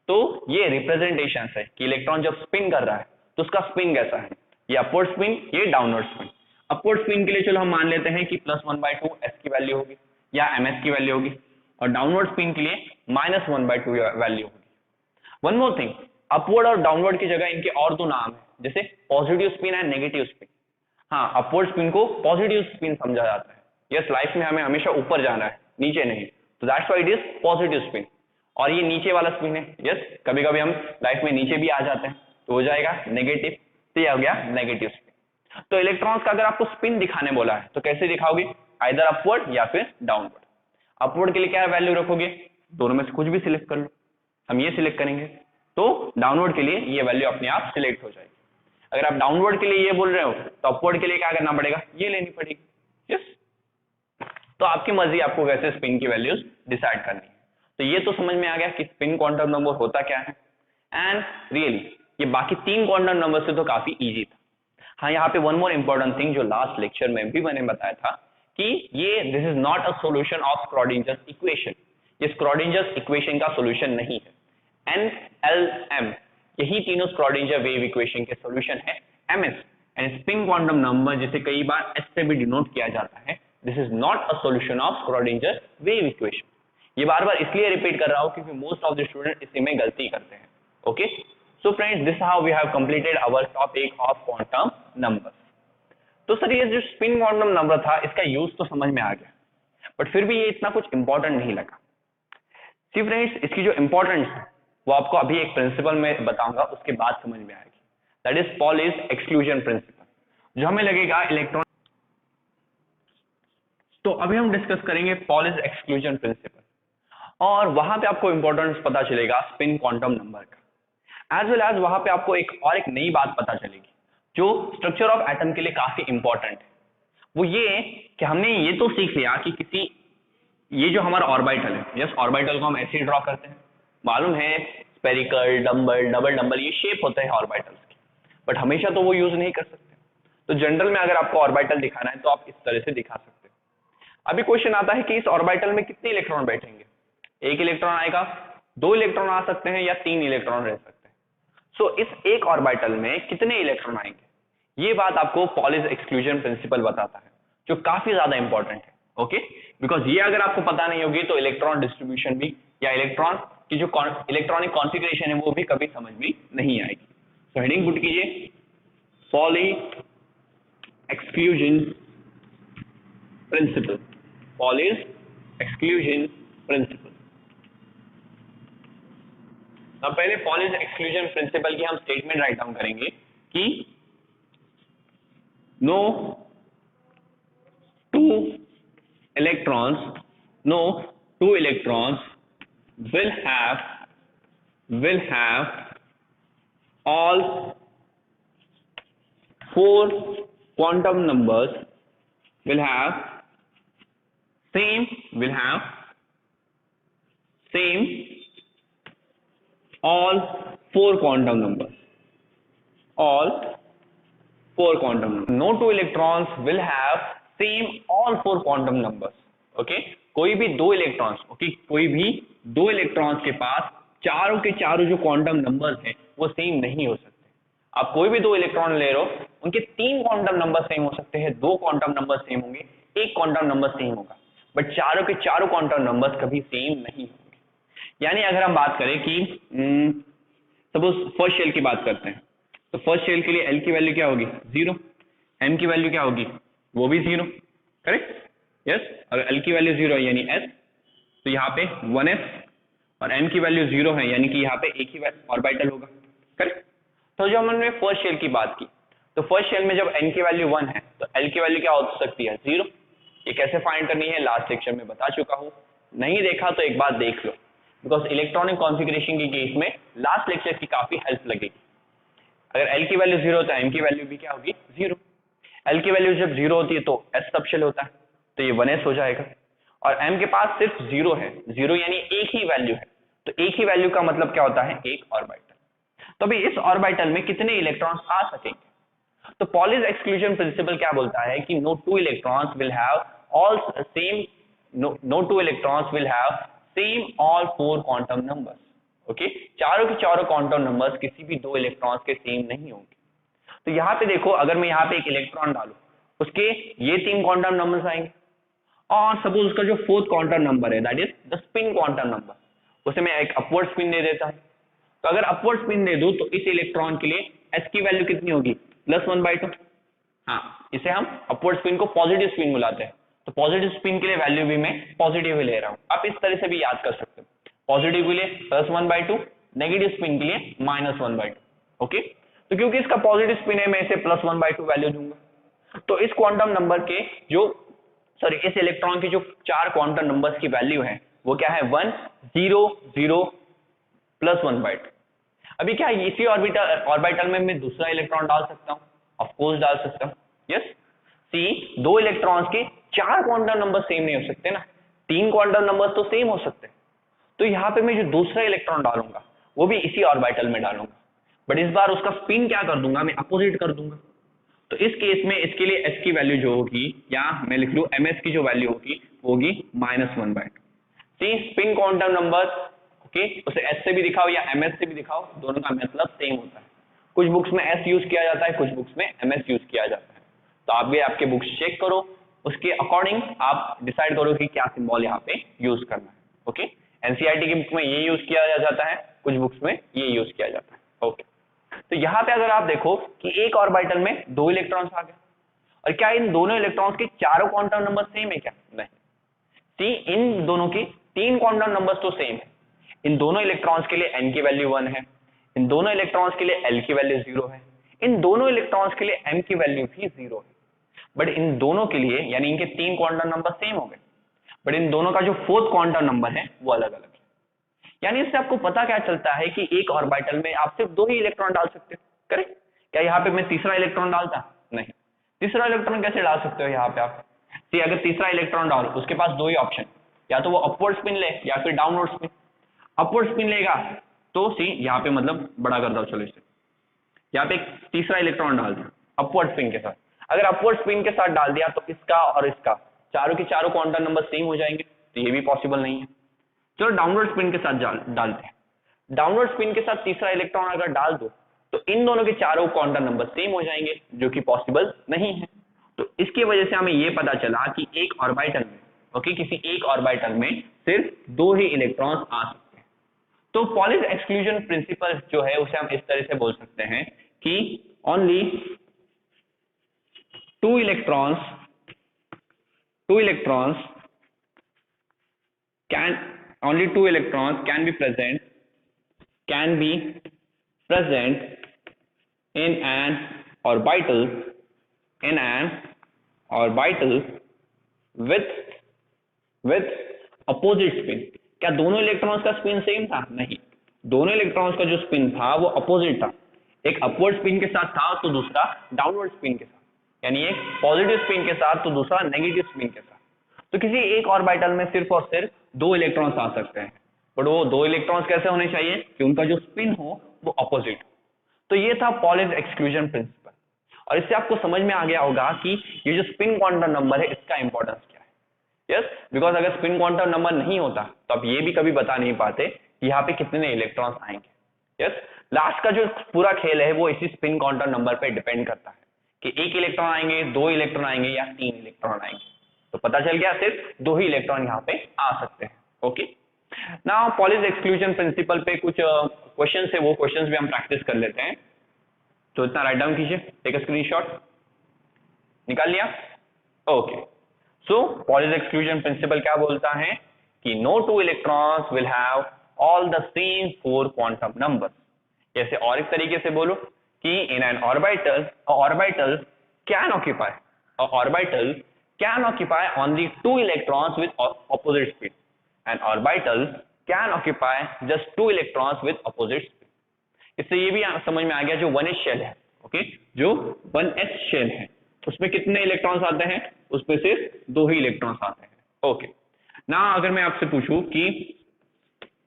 S1: तो ये रिप्रेजेंटेशन है कि इलेक्ट्रॉन जब स्पिन कर रहा है तो उसका स्पिन कैसा है, ये अपवर्ड स्पिन, ये डाउनवर्ड स्पिन। अपवर्ड स्पिन के लिए चलो हम मान लेते हैं कि +1/2 एस की वैल्यू होगी या ms की वैल्यू होगी, और डाउनवर्ड स्पिन के लिए -1/2 वैल्यू होगी। वन मोर थिंग, अपवर्ड और डाउनवर्ड की जगह इनके और दो नाम है, जैसे positive spin and negative spin. हाँ, अपवर्ड स्पिन को पॉजिटिव स्पिन समझा जाता है। यस, लाइफ में हमें हमेशा ऊपर जाना है, नीचे नहीं, तो that's why it is positive spin. और ये नीचे वाला स्पिन है। यस, कभी कभी हम लाइफ में नीचे भी आ जाते हैं, तो हो जाएगा नेगेटिव, तो ये हो गया नेगेटिव स्पिन। तो इलेक्ट्रॉन्स का अगर आपको स्पिन दिखाने बोला है तो कैसे दिखाओगे, आइदर अपवर्ड या फिर डाउनवर्ड। अपवर्ड के लिए क्या वैल्यू रखोगे, दोनों में से कुछ भी सिलेक्ट कर लो, हम ये सिलेक्ट करेंगे, तो डाउनवर्ड के लिए ये वैल्यू अपने आप सिलेक्ट हो जाएगी। अगर आप डाउनवर्ड के लिए ये बोल रहे हो तो अपवर्ड के लिए क्या करना पड़ेगा, ये लेनी पड़ेगी। यस, तो आपकी मर्जी, आपको कैसे स्पिन की वैल्यूज डिसाइड करनी है। तो ये तो समझ में आ गया कि स्पिन क्वांटम नंबर होता क्या है। एंड रियली ये बाकी तीन क्वांटम नंबर से तो काफी इजी था। हाँ, यहाँ पे वन मोर इंपॉर्टेंट थिंग जो लास्ट लेक्चर में भी मैंने बताया था कि ये this is not a solution of Schrodinger's equation, ये स्क्रॉडिंजर्स इक्वेशन का सॉल्यूशन नहीं है। NLM यही तीनों स्क्रॉडिंजर वेव इक्वेशन के सॉल्यूशन है। MS and spin quantum number जिसे कई बार S से भी डिनोट किया जाता है, this is not a solution of Schrodinger wave equation. ये बार बार इसलिए रिपीट कर रहा हूं क्योंकि मोस्ट ऑफ द स्टूडेंट इसी में गलती करते हैं। Okay, so friends, this how we have completed our topic of quantum numbers. तो सर ये जो स्पिन क्वांटम नंबर था इसका यूज तो समझ में आ गया, बट फिर भी ये इतना कुछ इंपॉर्टेंट नहीं लगा। सी फ्रेंड्स, इसकी जो इंपॉर्टेंस है वो आपको अभी एक प्रिंसिपल में बताऊंगा, उसके बाद समझ में आएगी। That is polish exclusion principle, जो हमें लगेगा इलेक्ट्रॉन। तो अभी हम डिस्कस करेंगे पॉलिश एक्सक्लूजन प्रिंसिपल, और वहां पे आपको इंपॉर्टेंस पता चलेगा स्पिन क्वांटम नंबर का, एज वेल एज वहां पे आपको एक नई बात पता चलेगी जो स्ट्रक्चर ऑफ एटम के लिए काफी इंपॉर्टेंट है। वो ये कि हमने ये तो सीख लिया कि किसी, ये जो हमारा ऑर्बिटल है, यस, ऑर्बिटल को हम ऐसे ड्रॉ करते हैं, मालूम है, स्पेरिकल, डम्बल, डबल डम्बल, ये शेप होते हैं ऑर्बिटल्स के, बट हमेशा तो वो यूज नहीं कर सकते। तो जनरल में अगर आपको ऑर्बिटल दिखाना है तो आप इस तरह से दिखा सकते हो। अभी क्वेश्चन आता है कि इस ऑर्बिटल में कितने इलेक्ट्रॉन बैठेंगे, एक इलेक्ट्रॉन आएगा, दो इलेक्ट्रॉन आ सकते हैं, या तीन इलेक्ट्रॉन रह सकते हैं। सो इस एक ऑर्बिटल में कितने इलेक्ट्रॉन आएंगे, ये बात आपको पॉलिश एक्सक्लूजन प्रिंसिपल बताता है, जो काफी ज्यादा इंपॉर्टेंट है। ओके, बिकॉज ये अगर आपको पता नहीं होगी तो इलेक्ट्रॉन डिस्ट्रीब्यूशन भी, या इलेक्ट्रॉन की जो इलेक्ट्रॉनिक कॉन्फ़िगरेशन है वो भी कभी समझ में नहीं आएगी। तो हेडिंग पुट कीजिए, polish exclusion principle, polish exclusion principle. अब पहले पॉलिश एक्सक्लूजन प्रिंसिपल की हम स्टेटमेंट राइट डाउन करेंगे कि no two electrons will have all four quantum numbers will have same all four quantum numbers, no two electrons will have same all four quantum numbers. Okay, कोई भी दो electrons, okay, कोई भी दो electrons के पास चारों के चारों जो क्वांटम नंबर्स हैं वो सेम नहीं हो सकते। आप कोई भी दो इलेक्ट्रॉन ले रहे हो, उनके तीन क्वांटम नंबर सेम हो सकते हैं, दो क्वांटम नंबर सेम होंगे, एक क्वांटम नंबर सेम होगा, बट चारों के चारों क्वांटम नंबर्स कभी सेम नहीं होंगे। यानी अगर हम बात करें कि सपोज फर्स्ट शेल की बात करते हैं, तो फर्स्ट शेल के लिए एल की वैल्यू क्या होगी, 0, एम की वैल्यू क्या होगी, वो भी 0, करेक्ट। यस, अगर एल की वैल्यू 0 है यानी एस, तो यहाँ पे 1s, और एम की वैल्यू 0 है यानी कि यहाँ पे एक ही ऑर्बिटल होगा, करेक्ट। तो जो हमने फर्स्ट शेल की बात की, तो फर्स्ट शेल में जब n की वैल्यू 1 है तो l की वैल्यू क्या हो सकती है, 0। ये कैसे फाइंड करनी है लास्ट लेक्चर में बता चुका हूँ, नहीं देखा तो एक बार देख लो, बिकॉज इलेक्ट्रॉनिक कॉन्फ़िगरेशन के केस में लास्ट लेक्चर की काफी हेल्प लगेगी। अगर l की वैल्यू 0 होता है, m की वैल्यू भी क्या होगी, 0। l की वैल्यू जब 0 होती है तो s सब शेल होता है, तो ये 1s हो जाएगा, और m के पास सिर्फ 0 है, 0 यानी एक ही वैल्यू है, तो एक ही वैल्यू का मतलब क्या होता है, एक ऑर्बिटल। तो अभी इस ऑर्बिटल में कितने इलेक्ट्रॉन्स आ सकेंगे? तो पॉलिस एक्सक्लूजन प्रिंसिपल क्या बोलता है कि no two electrons will have all same, no two electrons will have same all four quantum numbers. Okay, चारों के चारों क्वांटम नंबर्स किसी भी दो इलेक्ट्रॉन्स के सेम नहीं होंगे। तो यहाँ पे देखो, अगर मैं यहाँ पे एक इलेक्ट्रॉन डालूं, उसके ये तीन क्वांटम नंबर्स आएंगे, और सपोज उसका जो फोर्थ क्वांटम नंबर है that is the spin quantum number, उसे मैं एक अपवर्ड स्पिन दे देता हूं। तो अगर अपवर्ड स्पिन दे दूं तो इस इलेक्ट्रॉन के लिए एस की वैल्यू कितनी होगी? +1/2। हाँ, इसे हम अपवर्ड स्पिन को पॉजिटिव स्पिन बुलाते हैं। तो पॉजिटिव स्पिन के लिए वैल्यू भी मैं पॉजिटिव ही ले रहा हूं। आप इस तरह से भी याद कर सकते हो, पॉजिटिव के लिए +1/2, नेगेटिव स्पिन के लिए -1/2। ओके, तो क्योंकि इसका पॉजिटिव स्पिन है मैं इसे +1/2 वैल्यू दूंगा। तो इस क्वांटम नंबर के जो इस इलेक्ट्रॉन की जो चार क्वांटम नंबर्स की वैल्यू है वो क्या है? 1 0 0 +1/2। अभी क्या इसी ऑर्बिटल में मैं दूसरा इलेक्ट्रॉन डाल सकता हूं? ऑफ कोर्स डाल सकता हूं। यस, सी दो इलेक्ट्रॉन्स के चार क्वांटम नंबर सेम नहीं हो सकते ना, तीन क्वांटम नंबर्स तो सेम हो सकते हैं। तो यहाँ पे मैं जो दूसरा इलेक्ट्रॉन डालूंगा वो भी इसी ऑर्बिटल में डालूंगा, बट इस बार उसका स्पिन क्या कर दूंगा? मैं अपोजिट कर दूंगा। तो इस केस में इसके लिए एस की वैल्यू जो होगी, या मैं लिख लूं एमएस की जो वैल्यू होगी वो होगी -1/2। सी स्पिन क्वांटम नंबर, ओके, उसे एस से भी दिखाओ या एमएस से भी दिखाओ, दोनों का मतलब सेम होता है। कुछ बुक्स में एस यूज किया जाता है, कुछ बुक्स में एमएस यूज किया जाता है। तो आप भी आपके बुक्स चेक करो, उसके अकॉर्डिंग आप डिसाइड करो कि क्या सिंबल यहाँ पे यूज करना है। ओके, एनसीईआरटी की बुक में ये यूज किया जाता है, कुछ बुक्स में ये यूज किया जाता है। ओके, तो यहाँ पे अगर आप देखो कि एक ऑर्बिटल में दो इलेक्ट्रॉन्स आ गए, और क्या इन दोनों इलेक्ट्रॉन्स के चारों क्वांटम नंबर सेम है क्या? नहीं। सी इन दोनों की तीन क्वांटम नंबर्स तो सेम है। इन दोनों इलेक्ट्रॉन्स के लिए n की वैल्यू 1 है, इन दोनों इलेक्ट्रॉन्स के लिए l की वैल्यू 0 है, इन दोनों इलेक्ट्रॉन्स के लिए m की वैल्यू भी 0 है। बट इन दोनों के लिए, यानी इनके तीन क्वांटम नंबर सेम हो गए, बट इन दोनों का जो फोर्थ क्वांटम नंबर है वो अलग अलग है। यानी इससे आपको पता क्या चलता है कि एक ऑर्बिटल में आप सिर्फ दो ही इलेक्ट्रॉन डाल सकते हो। करेक्ट? क्या यहाँ पे मैं तीसरा इलेक्ट्रॉन डालता? नहीं। तीसरा इलेक्ट्रॉन कैसे डाल सकते हो यहाँ पे आप? सी अगर तीसरा इलेक्ट्रॉन डालो, उसके पास दो ही ऑप्शन, या तो वो अपवर्ड स्पिन ले या फिर डाउनवर्ड स्पिन। अपवर्ड स्पिन लेगा तो सी यहाँ पे मतलब बड़ा कर दो, चलो इसे यहाँ पे एक तीसरा इलेक्ट्रॉन डाल दिया अपवर्ड स्पिन के साथ। अगर अपवर्ड स्पिन के साथ डाल दिया तो इसका और इसका चारों के चारों क्वांटम नंबर सेम हो जाएंगे, तो ये भी पॉसिबल नहीं है। चलो डाउनवर्ड स्पिन के साथ डालते हैं। डाउनवर्ड स्पिन के साथ तीसरा इलेक्ट्रॉन अगर डाल दो तो इन दोनों के चारों क्वांटम नंबर सेम हो जाएंगे, जो कि पॉसिबल नहीं है। तो इसकी वजह से हमें ये पता चला कि एक ऑर्बिटल में, ओके, किसी एक ऑर्बिटल में सिर्फ दो ही इलेक्ट्रॉन्स आ सकते हैं। तो पॉलिस एक्सक्लूजन प्रिंसिपल जो है उसे हम इस तरह से बोल सकते हैं कि only two electrons only two electrons can be present in an orbital with opposite spin। क्या दोनों इलेक्ट्रॉन्स का स्पिन सेम था? नहीं, दोनों इलेक्ट्रॉन्स का जो स्पिन था वो अपोजिट था। एक अपवर्ड स्पिन के साथ था तो दूसरा डाउनवर्ड स्पिन के साथ, यानी एक पॉजिटिव स्पिन के साथ तो दूसरा नेगेटिव स्पिन के साथ। तो किसी एक ऑर्बिटल में सिर्फ और सिर्फ दो इलेक्ट्रॉन्स आ सकते हैं, बट वो दो इलेक्ट्रॉन्स कैसे होने चाहिए कि उनका जो स्पिन हो वो अपोजिट हो। तो ये था पॉलिस एक्सक्लूजन प्रिंसिपल, और इससे आपको समझ में आ गया होगा कि ये जो स्पिन क्वांटम नंबर है इसका इंपॉर्टेंस क्या है। यस, बिकॉज अगर स्पिन क्वांटम नंबर नहीं होता तो आप ये भी कभी बता नहीं पाते कि यहाँ पे कितने इलेक्ट्रॉन्स आएंगे। यस, लास्ट का जो पूरा खेल है वो इसी स्पिन क्वांटम नंबर पे डिपेंड करता है कि एक इलेक्ट्रॉन आएंगे, दो इलेक्ट्रॉन आएंगे या तीन इलेक्ट्रॉन आएंगे। तो पता चल गया सिर्फ दो ही इलेक्ट्रॉन यहाँ पे आ सकते हैं। Okay, now Pauli's exclusion principle पे कुछ क्वेश्चंस है, वो क्वेश्चंस भी हम प्रैक्टिस कर लेते हैं। तो इतना राइट डाउन कीजिए, टेक अ स्क्रीनशॉट। निकाल लिया? Okay, so Pauli's exclusion principle क्या बोलता है कि no two electrons will have all the same four quantum numbers. जैसे और एक तरीके से बोलो कि in an orbital can occupy only two electrons with opposite spin, and orbital can occupy just two electrons with opposite spin। इससे ये भी समझ में आ गया जो 1s शेल है, ओके, जो 1s शेल है उसमें कितने इलेक्ट्रॉन्स आते हैं? उसमें सिर्फ दो ही इलेक्ट्रॉन्स आते हैं। ओके, ना अगर मैं आपसे पूछूं कि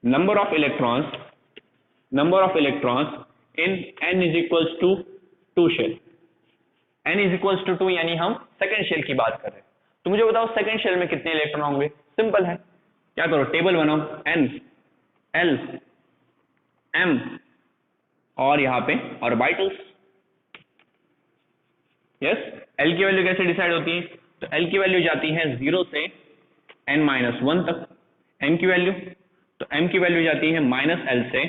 S1: number of electrons in n is equals to 2 shell, n is equals to 2 यानी हम सेकेंड शेल की बात कर रहे हैं। तो मुझे बताओ सेकेंड शेल में कितने इलेक्ट्रॉन होंगे? सिंपल है, क्या करो टेबल बनाओ, n l m और यहाँ पे ऑर्बिटल्स। यस, l की वैल्यू कैसे डिसाइड होती है? तो l की वैल्यू जाती है 0 से n-1 तक, m की वैल्यू, तो m की वैल्यू जाती है -l से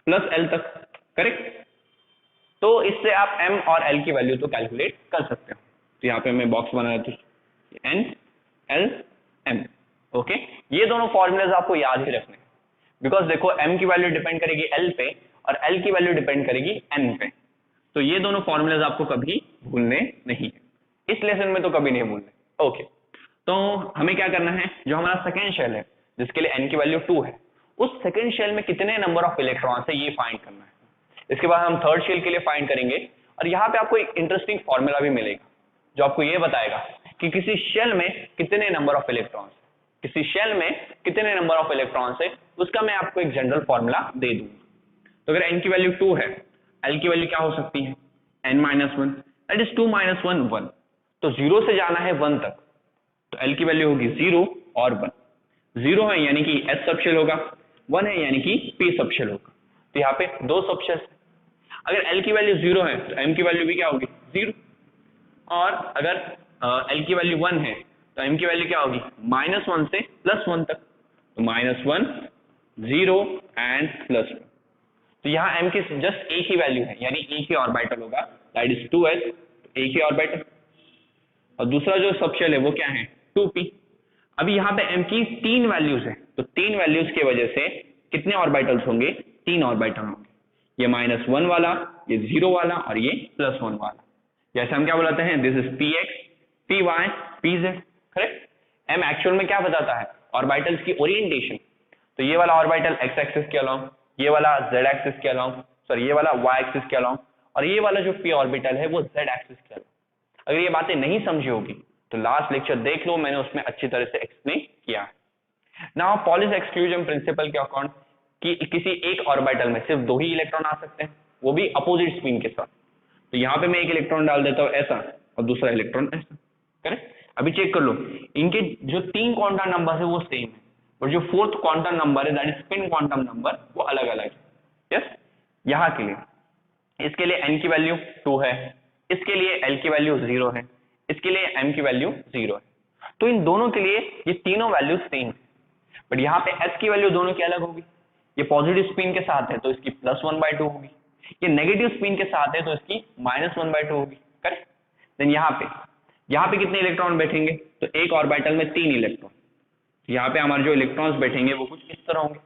S1: +l तक, करेक्ट। तो इससे आप m और l की वैल्यू तो कैलकुलेट कर सकते हो। तो यहाँ पे मैं बॉक्स बना देती हूँ, n l m, ओके। ये दोनों फॉर्मूलाज आपको याद ही रखने, बिकॉज देखो m की वैल्यू डिपेंड करेगी l पे और l की वैल्यू डिपेंड करेगी n पे। तो ये दोनों फॉर्मूलाज आपको कभी भूलने नहीं है, इस लेसन में तो कभी नहीं भूलने, ओके। तो हमें क्या करना है, जो हमारा सेकेंड शेल है जिसके लिए n की वैल्यू 2 है, उस सेकेंड शेल में कितने नंबर ऑफ इलेक्ट्रॉन्स है ये फाइंड करना है। इसके बाद हम थर्ड शेल के लिए फाइंड करेंगे, और यहाँ पे आपको एक इंटरेस्टिंग फॉर्मूला भी मिलेगा जो आपको ये बताएगा कि किसी शेल में कितने नंबर ऑफ इलेक्ट्रॉन्स, किसी शेल में कितने नंबर ऑफ इलेक्ट्रॉन्स है, उसका मैं आपको एक जनरल फॉर्मूला दे दूंगा। तो अगर n की वैल्यू 2 है, l की वैल्यू क्या हो सकती है, n-1, दैट इज 2 - 1 1, तो 0 से जाना है 1 तक, तो l की वैल्यू होगी 0 और 1। 0 है यानी कि s सबशेल होगा, 1 है यानी कि p सबशेल होगा। तो यहाँ पे 2 सबशेल। अगर l की वैल्यू 0 है तो m की वैल्यू भी क्या होगी 0, और अगर l की वैल्यू 1 है तो m की वैल्यू क्या होगी -1 से +1 तक, तो -1 0 एंड +1। तो यहाँ m की जस्ट एक ही वैल्यू है, यानी एक ही ऑर्बिटल होगा, दैट इज 2s, एक ही ऑर्बिटल। और दूसरा जो सबशेल है वो क्या है 2p। अभी यहाँ पे m की 3 वैल्यूज है, तो 3 वैल्यूज की वजह से कितने ऑर्बिटल्स होंगे, 3 ऑर्बिटल होंगे, ये -1 वाला, ये 0 वाला और ये +1 वाला। जैसे हम क्या बुलाते हैं, this is px, py, pz, correct. m actual में क्या बताता है, ऑर्बिटल्स की ओरिएंटेशन। तो ये वाला ऑर्बिटल x एक्सिस के अलोंग, ये वाला z एक्सिस के अलोंग, सॉरी ये वाला y एक्सिस के अलोंग, और ये वाला जो p ऑर्बिटल है वो z एक्सिस के अलोंग। अगर ये बातें नहीं समझी होगी तो लास्ट लेक्चर देख लो, मैंने उसमें अच्छी तरह से एक्सप्लेन किया है। नाउ पॉलिश एक्सक्लूजन प्रिंसिपल के अकॉर्डिंग कि किसी एक ऑर्बिटल में सिर्फ 2 ही इलेक्ट्रॉन आ सकते हैं, वो भी अपोजिट स्पिन के साथ। तो यहाँ पे मैं एक इलेक्ट्रॉन डाल देता हूँ ऐसा और दूसरा इलेक्ट्रॉन ऐसा, करेक्ट। अभी चेक कर लो, इनके जो 3 क्वांटम नंबर है वो सेम है, और जो 4th क्वांटम नंबर है that is spin quantum number वो अलग अलग है। यस, यहाँ के लिए इसके लिए n की वैल्यू 2 है, इसके लिए l की वैल्यू 0 है, इसके लिए m की वैल्यू 0 है। तो इन दोनों के लिए ये तीनों वैल्यू सेम है, बट यहाँ पे s की वैल्यू दोनों की अलग होगी। ये पॉजिटिव स्पिन के साथ है तो इसकी +1/2 होगी, ये नेगेटिव स्पिन के साथ है तो इसकी -1/2 होगी, करेक्ट। देन यहाँ पे कितने इलेक्ट्रॉन बैठेंगे, तो एक ऑर्बिटल में 3 इलेक्ट्रॉन। यहाँ पे हमारे जो इलेक्ट्रॉन्स बैठेंगे वो कुछ इस तरह होंगे,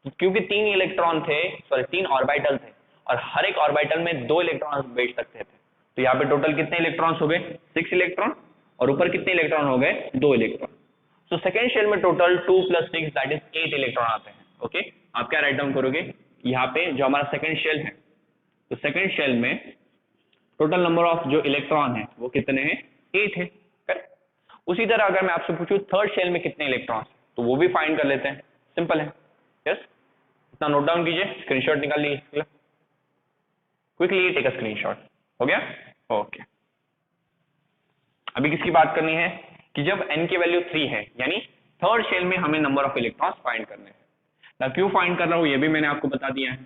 S1: तो क्योंकि 3 इलेक्ट्रॉन थे, सॉरी 3 ऑर्बिटल थे और हर एक ऑर्बिटल में 2 इलेक्ट्रॉन बैठ सकते थे, तो यहाँ पे टोटल कितने इलेक्ट्रॉन्स हो गए 6 इलेक्ट्रॉन, और ऊपर कितने इलेक्ट्रॉन हो गए 2 इलेक्ट्रॉन। तो सेकेंड शेल में टोटल 2 + 6 दैट इज 8 इलेक्ट्रॉन आते हैं। ओके, आप क्या राइट डाउन करोगे, यहाँ पे जो हमारा सेकेंड शेल है, तो सेकेंड शेल में टोटल नंबर ऑफ जो इलेक्ट्रॉन है वो कितने हैं 8 है, करेक्ट। उसी तरह अगर मैं आपसे पूछूं थर्ड शेल में कितने इलेक्ट्रॉन, तो वो भी फाइंड कर लेते हैं, सिंपल है। यस, इतना नोट डाउन कीजिए, स्क्रीनशॉट निकाल लीजिए, क्विकली टेक अ स्क्रीनशॉट, हो गया। ओके, अभी किसकी बात करनी है कि जब n की वैल्यू 3 है, यानी थर्ड शेल में हमें नंबर ऑफ इलेक्ट्रॉन्स फाइंड करने हैं। ना क्यों फाइंड कर रहा हूं ये भी मैंने आपको बता दिया है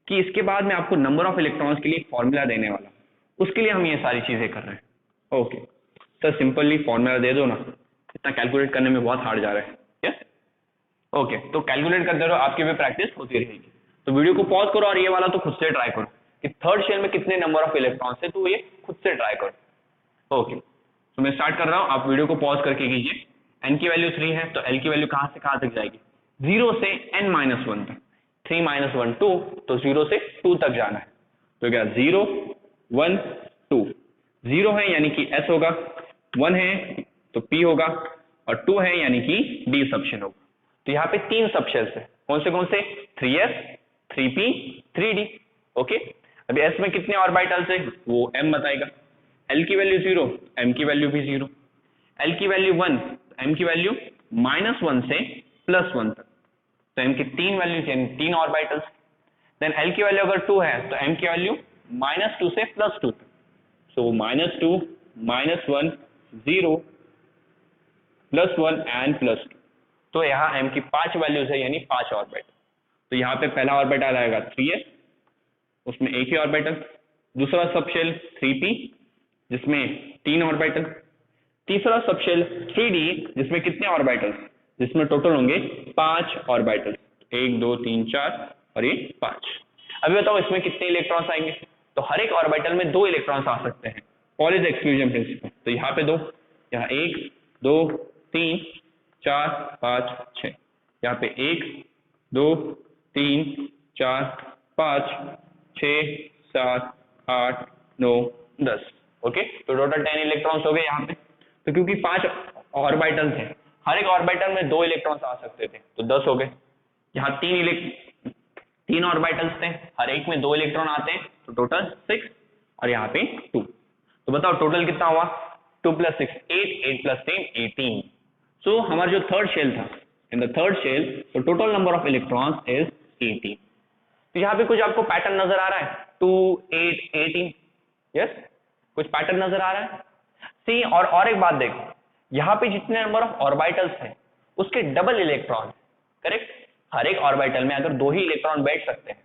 S1: कि इसके बाद मैं आपको नंबर ऑफ इलेक्ट्रॉन्स के लिए एक फॉर्मूला देने वाला, उसके लिए हम ये सारी चीजें कर रहे हैं। ओके सर, सिंपली फॉर्मूला दे दो ना, इतना कैलकुलेट करने में बहुत हार्ड जा रहा है। यस, ओके, तो कैलकुलेट करते रहो, आपकी भी प्रैक्टिस होती रहेगी। तो वीडियो को पॉज करो और ये वाला तो खुद से ट्राई करो कि थर्ड शेल में कितने नंबर ऑफ इलेक्ट्रॉन्स है, तो ये खुद से ट्राई करो। ओके, तो मैं स्टार्ट कर रहा हूं, आप वीडियो को पॉज करके कीजिए। n की वैल्यू 3 है तो l की वैल्यू कहां से कहां तक जाएगी, 0 से n-1 तक, 3 - 1 2, तो 0 से 2 तक जाना है। तो क्या 0 1 2, 0 है यानी कि s होगा, 1 है तो p होगा, और 2 है यानी कि d सबशेल होगा। तो यहाँ पे 3 सबशेल्स है, कौन से 3s 3p 3d। ओके, अभी s में कितने ऑर्बिटल्स है वो m बताएगा, l की वैल्यू 0, m की वैल्यू भी 0, l की वैल्यू 1, m की वैल्यू -1 से +1 तक, तो m की 3 वैल्यूज यानी 3 ऑर्बिटल्स। देन एल की वैल्यू अगर 2 है तो एम की वैल्यू -2 से +2 तक, सो -2 -1 0 +1 एंड +2। तो यहाँ m की 5 वैल्यूज है, यानी 5 ऑर्बिटल। तो यहाँ पे पहला ऑर्बिटल आएगा 3s, उसमें एक ही ऑर्बिटल। दूसरा सबशेल 3p जिसमें 3 ऑर्बिटल। तीसरा सबशेल 3d जिसमें कितने ऑर्बिटल्स, जिसमें टोटल होंगे 5 ऑर्बिटल्स, 1 2 3 4 और ये 5। अभी बताओ इसमें कितने इलेक्ट्रॉन्स आएंगे। तो हर एक ऑर्बिटल में 2 इलेक्ट्रॉन्स आ सकते हैं, पॉलिस एक्सक्लूजन प्रिंसिपल। तो यहाँ पे 2, यहाँ 1 2 3 4 5 6, यहाँ पे 1 2 3 4 5 6 7 8 9 10। ओके, तो टोटल 10 इलेक्ट्रॉन्स हो गए यहाँ पे। तो क्योंकि 5 ऑर्बिटल थे, हर एक ऑर्बिटल में 2 इलेक्ट्रॉन्स आ सकते थे, तो 10 हो गए। यहाँ 3 ऑर्बिटल्स थे, हर एक में 2 इलेक्ट्रॉन आते हैं, तो टोटल 6 और यहाँ पे 2। तो बताओ टोटल कितना हुआ, 2 + 6 8, 8 + 10 18। सो हमारा जो थर्ड शेल था, इन द थर्ड शेल तो total number of electrons is 18। तो यहाँ पे कुछ आपको पैटर्न नजर आ रहा है, 2 8 18, यस, कुछ पैटर्न नजर आ रहा है। सी और एक बात देखो, यहाँ पे जितने नंबर ऑफ ऑर्बिटल्स हैं उसके डबल इलेक्ट्रॉन, करेक्ट। हर एक ऑर्बिटल में अगर 2 ही इलेक्ट्रॉन बैठ सकते हैं,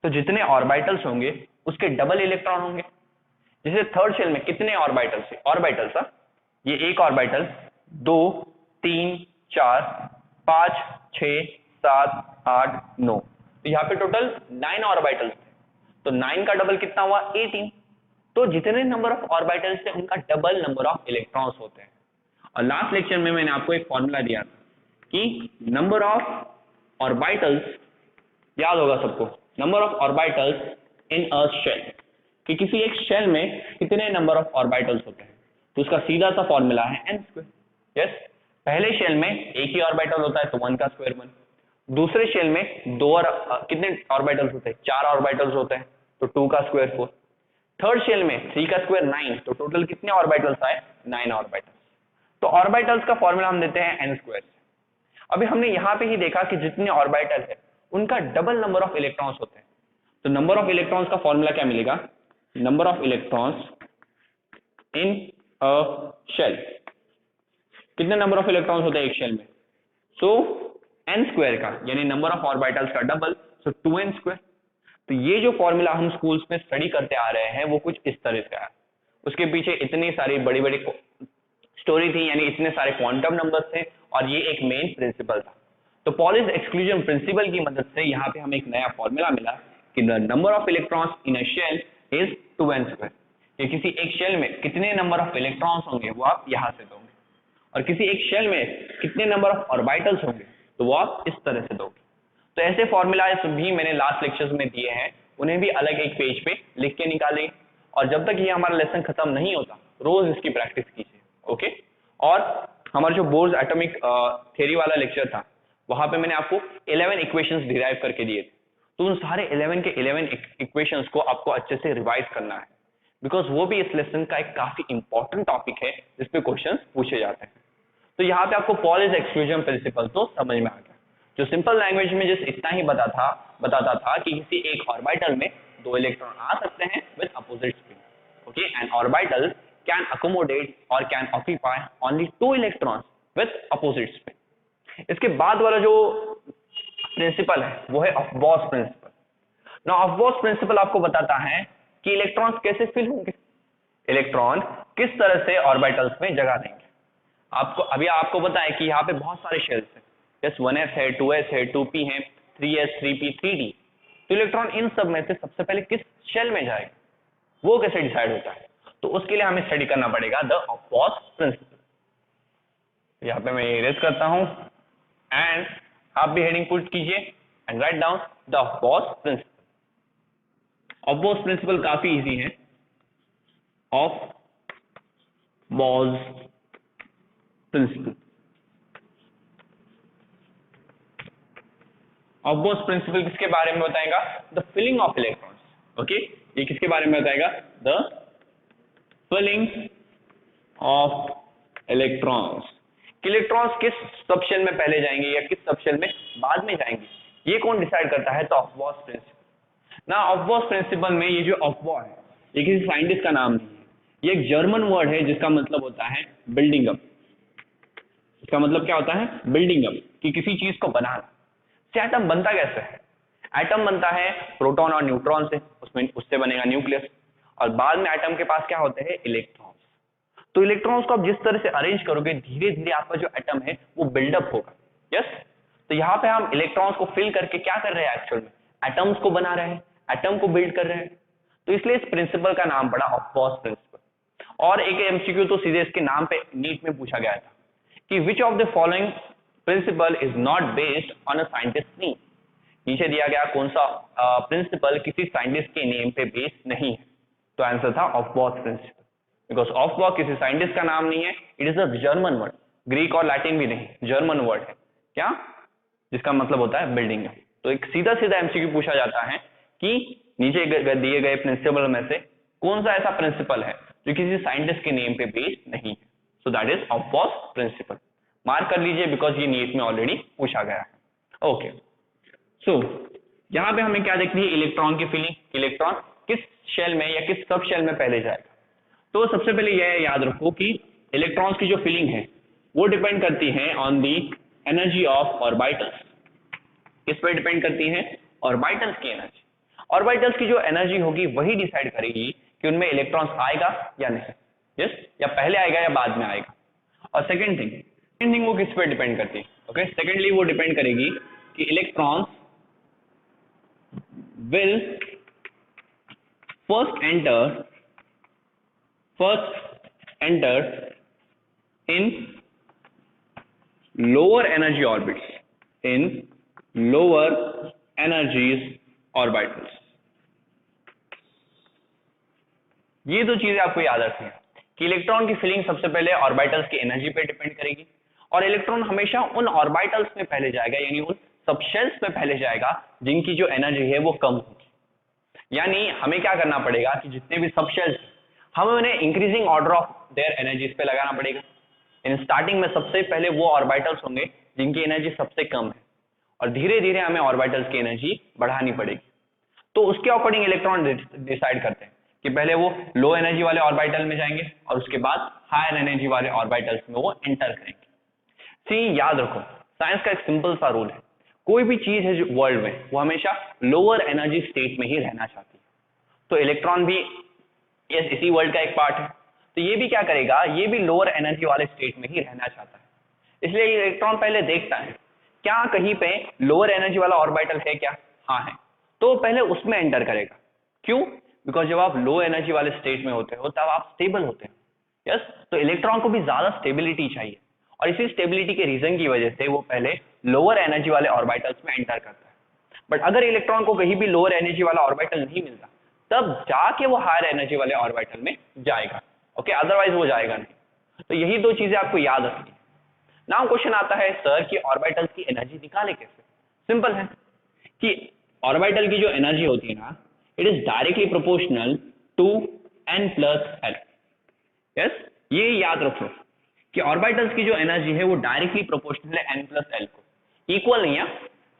S1: तो जितने ऑर्बिटल्स होंगे उसके डबल इलेक्ट्रॉन होंगे। जैसे थर्ड शेल में कितने ऑर्बिटल्स है, ऑर्बिटल्स, ये एक ऑर्बिटल 2 3 4 5 6 7 8 9, तो यहाँ पे टोटल 9 ऑर्बिटल्स थे, तो 9 का डबल कितना हुआ 18। तो जितने नंबर ऑफ ऑर्बिटल्स है उनका डबल नंबर ऑफ इलेक्ट्रॉन्स होते हैं। और लास्ट लेक्चर में मैंने आपको एक फॉर्मूला दिया था कि नंबर ऑफ ऑर्बिटल्स, याद होगा सबको, number of orbitals in a shell, कि किसी एक शेल में कितने नंबर ऑफ ऑर्बिटल्स होते हैं। तो उसका सीधा सा फॉर्मूला है n²। यस, पहले शेल में एक ही ऑर्बिटल होता है तो 1 का स्क्वायर 1। दूसरे शेल में दो और कितने ऑर्बिटल्स होते हैं, 4 ऑर्बिटल्स होते हैं, तो 2 का स्क्वायर 4। थर्ड शेल में 3 का स्क्वायर 9, तो टोटल कितने ऑर्बिटल्स आए, 9 ऑर्बिटल्स। तो ऑर्बिटल्स का फॉर्मूला हम देते हैं n²। अभी हमने यहाँ पे ही देखा कि जितने ऑर्बिटल है उनका डबल नंबर ऑफ इलेक्ट्रॉन्स होते हैं। तो नंबर ऑफ इलेक्ट्रॉन्स का फॉर्मूला क्या मिलेगा, number of electrons in a shell. कितने नंबर ऑफ इलेक्ट्रॉन्स होते हैं एक शेल में, सो n² का, यानी नंबर ऑफ ऑर्बिटल्स का डबल, सो 2n²। तो ये जो फॉर्मूला हम स्कूल्स में स्टडी करते आ रहे हैं वो कुछ इस तरह से है। उसके पीछे इतनी सारी बड़ी बड़ी स्टोरी थी, यानी इतने सारे क्वांटम नंबर्स थे और ये एक मेन प्रिंसिपल था। तो पॉलिस एक्सक्लूजन प्रिंसिपल की मदद से यहाँ पे हमें एक नया फॉर्मूला मिला कि the number of electrons in a shell is 2n²। ये किसी एक शेल में कितने नंबर ऑफ इलेक्ट्रॉन्स होंगे वो आप यहाँ से दोगे, और किसी एक शेल में कितने नंबर ऑफ ऑर्बिटल्स होंगे तो वो आप इस तरह से दोगे। तो ऐसे फॉर्मूलाज भी मैंने लास्ट लेक्चर्स में दिए हैं, उन्हें भी अलग एक पेज पे लिख के निकालें। और जब तक ये हमारा लेसन खत्म नहीं होता रोज इसकी प्रैक्टिस कीजिए, ओके। और हमारा जो बोर्स एटॉमिक थ्योरी वाला लेक्चर था वहां पे मैंने आपको 11 इक्वेशंस डिराइव करके दिए थे, तो उन सारे 11 के 11 इक्वेशंस को आपको अच्छे से रिवाइज करना है, बिकॉज वो भी इस लेसन का एक काफी इंपॉर्टेंट टॉपिक है जिसपे क्वेश्चंस पूछे जाते हैं। तो यहाँ पे आपको पॉलिस एक्सक्लूजन प्रिंसिपल तो समझ में आ गया, जो सिंपल लैंग्वेज में जस्ट इतना ही बताता था कि किसी एक ऑर्बिटल में 2 इलेक्ट्रॉन आ सकते हैं with opposite spin, okay, and orbital can accommodate और can occupy only 2 electrons with opposite spin. इसके बाद वाला जो प्रिंसिपल है वो है of-boss principle. Now aufbau principle आपको बताता है कि इलेक्ट्रॉन्स कैसे फिल होंगे, इलेक्ट्रॉन किस तरह से ऑर्बिटल्स में जगह देंगे। आपको पता है कि यहाँ पे बहुत सारे शेल्स हैं, जैसे 1s है, 2s है, 2p है, 3s 3p 3d। तो इलेक्ट्रॉन इन सब में से सबसे पहले किस शेल में जाएगा वो कैसे डिसाइड होता है, तो उसके लिए हमें स्टडी करना पड़ेगा द ऑफ-बॉस प्रिंसिपल। यहाँ पे मैं इरेज करता हूं एंड आप भी हेडिंग पुट कीजिए and right down the Aufbau principle. Aufbau principle काफी इजी है। ऑफ-बॉस प्रिंसिपल, ऑफ-बॉस प्रिंसिपल किसके बारे में बताएगा, the filling of electrons, okay. ये किसके बारे में बताएगा, the filling of electrons. Electrons किस सबशेल में पहले जाएंगे या किस सबशेल में बाद में जाएंगे, ये कौन डिसाइड करता है, तो ऑफ-बॉस प्रिंसिपल। ना ऑफबॉस प्रिंसिपल में ये जो ऑफबॉ है ये किसी साइंटिस्ट का नाम नहीं है, ये एक जर्मन वर्ड है जिसका मतलब होता है बिल्डिंग अप। इसका मतलब क्या होता है? बिल्डिंग अप, कि किसी चीज को बनाना। से एटम बनता कैसे है? एटम बनता है प्रोटॉन और न्यूट्रॉन से, उसमें उससे बनेगा न्यूक्लियस, और बाद में एटम के पास क्या होते हैं? इलेक्ट्रॉन्स। तो इलेक्ट्रॉन्स को आप जिस तरह से अरेंज करोगे धीरे धीरे आपका जो एटम है वो बिल्डअप होगा। यस, तो यहाँ पे हम इलेक्ट्रॉन्स को फिल करके क्या कर रहे हैं? एक्चुअल में एटम्स को बना रहे हैं, एटम को बिल्ड कर रहे हैं। तो इसलिए इस प्रिंसिपल का नाम पड़ा ऑफबॉस प्रिंसिपल। और एक एमसीक्यू तो सीधे इसके नाम पे नीट में पूछा गया था कि which of the following principle is not based on a scientist name. नीचे दिया गया कौन सा प्रिंसिपल किसी साइंटिस्ट के नेम पे बेस्ड नहीं है? तो आंसर था ऑफबॉस प्रिंसिपल, बिकॉज ऑफबॉस किसी साइंटिस्ट का नाम नहीं है, it is a German word, Greek और लैटिन भी नहीं, जर्मन वर्ड है क्या, जिसका मतलब होता है बिल्डिंग। तो एक सीधा सीधा एमसीक्यू पूछा जाता है कि नीचे दिए गए प्रिंसिपल में से कौन सा ऐसा प्रिंसिपल है जो किसी साइंटिस्ट के नेम पे बेस्ड नहीं है? So that is aufbau principle. Mark कर लीजिए बिकॉज ये नीट में ऑलरेडी पूछा गया है। ओके, सो यहाँ पे हमें क्या देखनी है? इलेक्ट्रॉन की फीलिंग, इलेक्ट्रॉन किस शेल में या किस सब शेल में पहले जाएगा। तो सबसे पहले यह याद रखो कि इलेक्ट्रॉन्स की जो फीलिंग है वो डिपेंड करती है on the energy of orbitals. किस पर डिपेंड करती है? ऑर्बिटल्स की एनर्जी। ऑर्बिटल्स की जो एनर्जी होगी वही डिसाइड करेगी कि उनमें इलेक्ट्रॉन्स आएगा या नहीं, यस, या पहले आएगा या बाद में आएगा। और सेकेंड थिंग वो किस पर डिपेंड करती है? ओके, सेकेंडली वो डिपेंड करेगी कि electrons will first enter in lower energy orbits, in lower energies orbitals। ये दो चीजें आपको याद रखनी है कि इलेक्ट्रॉन की फीलिंग सबसे पहले ऑर्बिटल्स की एनर्जी पे डिपेंड करेगी, और इलेक्ट्रॉन हमेशा उन ऑर्बिटल्स में पहले जाएगा, यानी उन सबशेल्स में पहले जाएगा जिनकी जो एनर्जी है वो कम होगी। यानी हमें क्या करना पड़ेगा कि जितने भी सबशेल्स हमें उन्हें increasing order of their energies पे लगाना पड़ेगा। इन स्टार्टिंग में सबसे पहले वो ऑर्बिटल्स होंगे जिनकी एनर्जी सबसे कम है, और धीरे धीरे हमें ऑर्बिटल्स की एनर्जी बढ़ानी पड़ेगी। तो उसके अकॉर्डिंग इलेक्ट्रॉन डिसाइड करते हैं कि पहले वो लो एनर्जी वाले ऑर्बिटल में जाएंगे और उसके बाद हायर एनर्जी वाले ऑर्बिटल्स में वो एंटर करेंगे। सी याद रखो, साइंस का एक सिंपल सा रूल है, कोई भी चीज है जो वर्ल्ड में वो हमेशा लोअर एनर्जी स्टेट में ही रहना चाहती है। तो इलेक्ट्रॉन भी इसी वर्ल्ड का एक पार्ट है, तो ये भी क्या करेगा? ये भी लोअर एनर्जी वाले स्टेट में ही रहना चाहता है। इसलिए इलेक्ट्रॉन पहले देखता है क्या कहीं पे लोअर एनर्जी वाला ऑर्बिटल है क्या? हाँ है, तो पहले उसमें एंटर करेगा। क्यों? बिकॉज जब आप लो एनर्जी वाले स्टेट में होते हो तब आप स्टेबल होते हैं। यस, तो इलेक्ट्रॉन को भी ज्यादा स्टेबिलिटी चाहिए, और इसी स्टेबिलिटी के रीजन की वजह से वो पहले लोअर एनर्जी वाले ऑर्बिटल्स में एंटर करता है। बट अगर इलेक्ट्रॉन को कहीं भी लोअर एनर्जी वाला ऑर्बिटल नहीं मिलता तब जाके वो हायर एनर्जी वाले ऑर्बिटल में जाएगा। ओके, अदरवाइज वो जाएगा नहीं। तो यही दो चीजें आपको याद रखनी है। नाउ क्वेश्चन आता है सर कि ऑर्बिटल्स की एनर्जी निकाले कैसे? सिंपल है कि ऑर्बिटल की जो एनर्जी होती है ना, it is directly proportional to n plus l. Yes, ये याद रखो कि ऑर्बिटल्स की जो एनर्जी है वो डायरेक्टली प्रोपोर्शनल है n प्लस एल को, इक्वल नहीं है।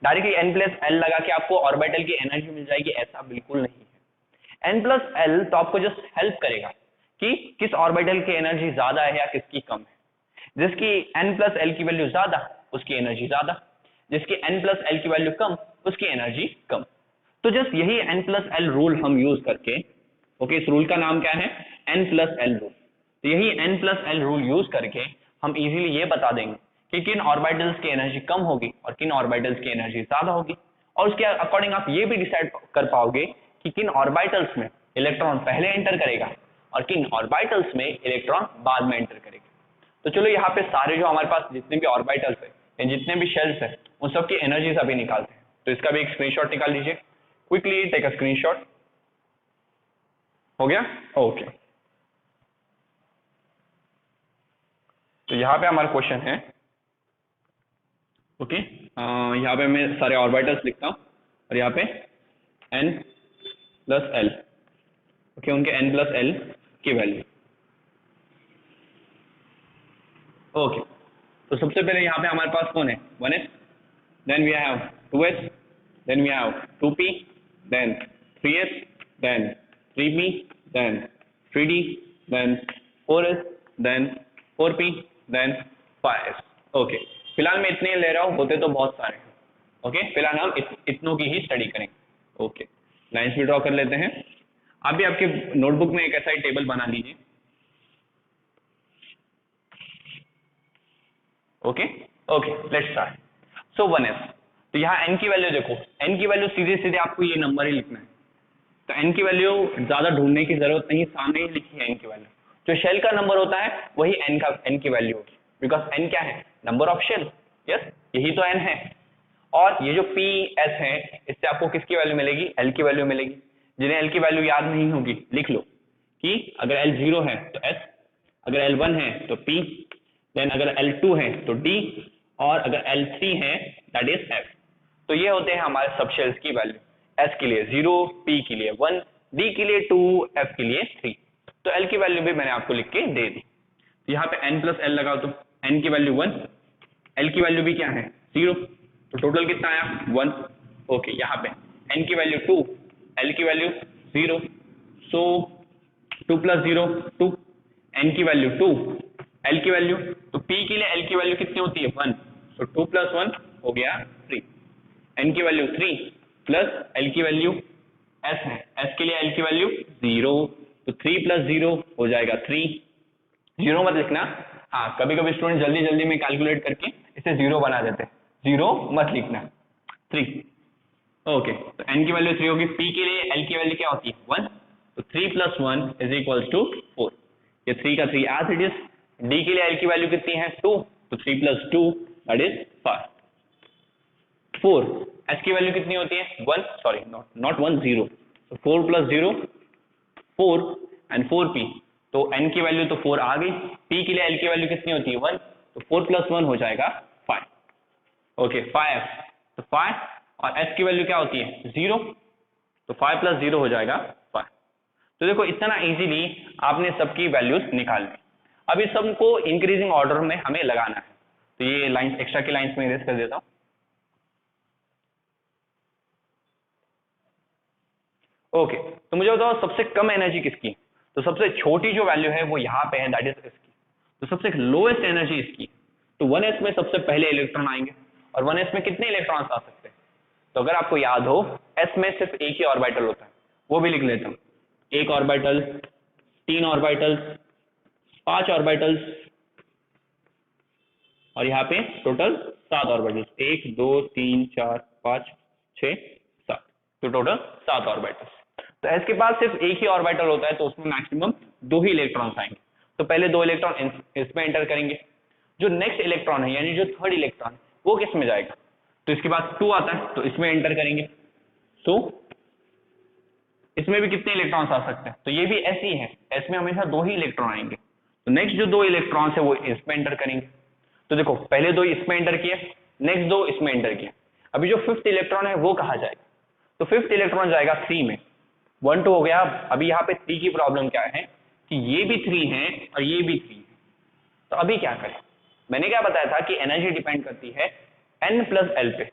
S1: डायरेक्टली n प्लस एल लगा के आपको ऑर्बिटल की एनर्जी मिल जाएगी, ऐसा बिल्कुल नहीं है। n प्लस एल तो आपको जस्ट हेल्प करेगा कि किस ऑर्बिटल की एनर्जी ज्यादा है या किसकी कम है। जिसकी n प्लस एल की वैल्यू ज्यादा उसकी एनर्जी ज्यादा, जिसकी n प्लस एल की वैल्यू कम उसकी एनर्जी कम। तो जस्ट यही n प्लस एल रूल हम यूज करके, ओके, इस रूल का नाम क्या है? n plus L rule. तो यही n plus L rule use करके हम इजीली ये बता देंगे कि किन ऑर्बिटल्स की एनर्जी कम होगी और किन ऑर्बिटल्स की एनर्जी ज्यादा होगी, और उसके अकॉर्डिंग आप ये भी डिसाइड कर पाओगे कि किन ऑर्बिटल्स में इलेक्ट्रॉन पहले एंटर करेगा और किन ऑर्बिटल्स में इलेक्ट्रॉन बाद में एंटर करेगा। तो चलो यहाँ पे सारे जो हमारे पास जितने भी ऑर्बिटल्स है या जितने भी शेल्स है उन सब की एनर्जीज अभी निकालते हैं। तो इसका भी एक स्क्रीनशॉट निकाल लीजिए, क्विकली टेक अ स्क्रीनशॉट। हो गया? ओके, तो यहाँ पे हमारा क्वेश्चन है, ओके, यहाँ पे मैं सारे ऑर्बिटल्स लिखता हूँ और यहाँ पे n प्लस एल, ओके, उनके n प्लस एल की वैल्यू। ओके, तो सबसे पहले यहाँ पे हमारे पास कौन है? 1s, then we have 2s, then we have 2p, then 3s, then 3p, then 3d, then 4s, then 4p, then 5s। Okay, फिलहाल मैं इतने ले रहा हूँ, होते तो बहुत सारे। ओके, फिलहाल हम इतनों की ही स्टडी करेंगे। ओके, लाइंस भी ड्रॉ कर लेते हैं। आप भी आपके नोटबुक में एक ऐसा ही टेबल बना लीजिए। Okay okay, let's start. So 1s, तो यहाँ n की वैल्यू देखो, n की वैल्यू सीधे सीधे आपको ये नंबर ही लिखना है, तो n की वैल्यू ज्यादा ढूंढने की जरूरत नहीं, सामने ही लिखी है n की वैल्यू। जो शेल का नंबर होता है वही n की वैल्यू होगी, बिकॉज n क्या है, नंबर ऑफ शेल। यस, यही तो n है। और ये जो p s है, इससे आपको किसकी वैल्यू मिलेगी, l की वैल्यू मिलेगी। जिन्हें l की वैल्यू याद नहीं होगी, लिख लो कि अगर l 0 है तो s, अगर l 1 है तो p, देन अगर l 2 है तो d, और अगर l 3 है दैट इज f। तो ये होते हैं हमारे सब शेल्स की वैल्यू, s के लिए 0, p के लिए 1, d के लिए 2, f के लिए 3। तो l की वैल्यू भी मैंने आपको लिख के दे दी। तो यहाँ पे n प्लस l लगाओ, तो n की वैल्यू 1, l की वैल्यू भी क्या है 0, तो टोटल कितना आया 1। ओके, यहाँ पे n की वैल्यू 2, l की वैल्यू 0, सो 2 प्लस 0 2, n की वैल्यू 2, l की वैल्यू, तो p के लिए l की वैल्यू कितनी होती है 1, तो 2 प्लस 1 हो गया 3, n की वैल्यू 3 प्लस l की वैल्यू s है, s के लिए l की वैल्यू 0, तो 3 प्लस 0 हो जाएगा 3। 0 मत लिखना, हाँ कभी कभी स्टूडेंट जल्दी जल्दी में कैलकुलेट करके इसे 0 बना देते हैं, 0 मत लिखना, 3। ओके, तो n की वैल्यू 3 होगी, p के लिए l की वैल्यू क्या होती है 1, तो 3 प्लस 1 इज इक्वल्स टू 4, ये 3 का 3 एज इट इज। d के लिए l की वैल्यू कितनी है 2, तो 3 प्लस 2 दैट इज 5। 4, s की वैल्यू कितनी होती है 1, सॉरी नॉट 1, 0, तो 4 प्लस 0 4 एंड 4p, तो n की वैल्यू तो 4 आ गई, p के लिए l की वैल्यू कितनी होती है 1, तो 4 प्लस 1 हो जाएगा 5। ओके 5, तो 5, और s की वैल्यू क्या होती है 0, तो 5 प्लस 0 हो जाएगा 5। तो देखो इतना इजीली आपने सबकी वैल्यूज निकाल ली। अब इस सबको इंक्रीजिंग ऑर्डर में हमें लगाना है, तो ये लाइंस एक्स्ट्रा की लाइंस में इरेज कर देता हूं। ओके, तो मुझे बताओ सबसे कम एनर्जी किसकी है, तो सबसे छोटी जो वैल्यू है वो यहाँ पे है दैट इज इसकी, तो सबसे लोएस्ट एनर्जी इसकी, तो 1s में सबसे पहले इलेक्ट्रॉन आएंगे, और 1s में कितने इलेक्ट्रॉन्स आ सकते हैं, तो अगर आपको याद हो s में सिर्फ एक ही ऑर्बिटल होता है, वो भी लिख लेता हूँ, 1 ऑर्बिटल, 3 ऑर्बिटल्स, 5 ऑर्बिटल्स, और यहाँ पे टोटल 7 ऑर्बिटल्स, 1 2 3 4 5 6 7, तो टोटल 7 ऑर्बिटल्स। तो s के पास सिर्फ एक ही ऑर्बिटल होता है, तो उसमें मैक्सिमम 2 ही इलेक्ट्रॉन्स आएंगे, तो पहले 2 इलेक्ट्रॉन इसमें एंटर करेंगे। जो नेक्स्ट इलेक्ट्रॉन है यानी जो थर्ड इलेक्ट्रॉन वो किस में जाएगा, तो इसके पास 2 आता है, तो इसमें एंटर करेंगे, तो इसमें भी कितने इलेक्ट्रॉन्स आ सकते हैं, तो ये भी s ही है, s में हमेशा 2 ही इलेक्ट्रॉन आएंगे, तो नेक्स्ट जो 2 इलेक्ट्रॉन्स है वो इसमें एंटर करेंगे। तो देखो पहले 2 इसमें एंटर किए, नेक्स्ट 2 इसमें एंटर किए, अभी जो 5th इलेक्ट्रॉन है वो कहाँ जाएगा, तो 5th इलेक्ट्रॉन जाएगा 3 में, 1 2 हो गया। अभी यहाँ पे 3 की प्रॉब्लम क्या है कि ये भी 3 है और ये भी 3 है, तो अभी क्या करें, मैंने क्या बताया था कि एनर्जी डिपेंड करती है n प्लस एल पे,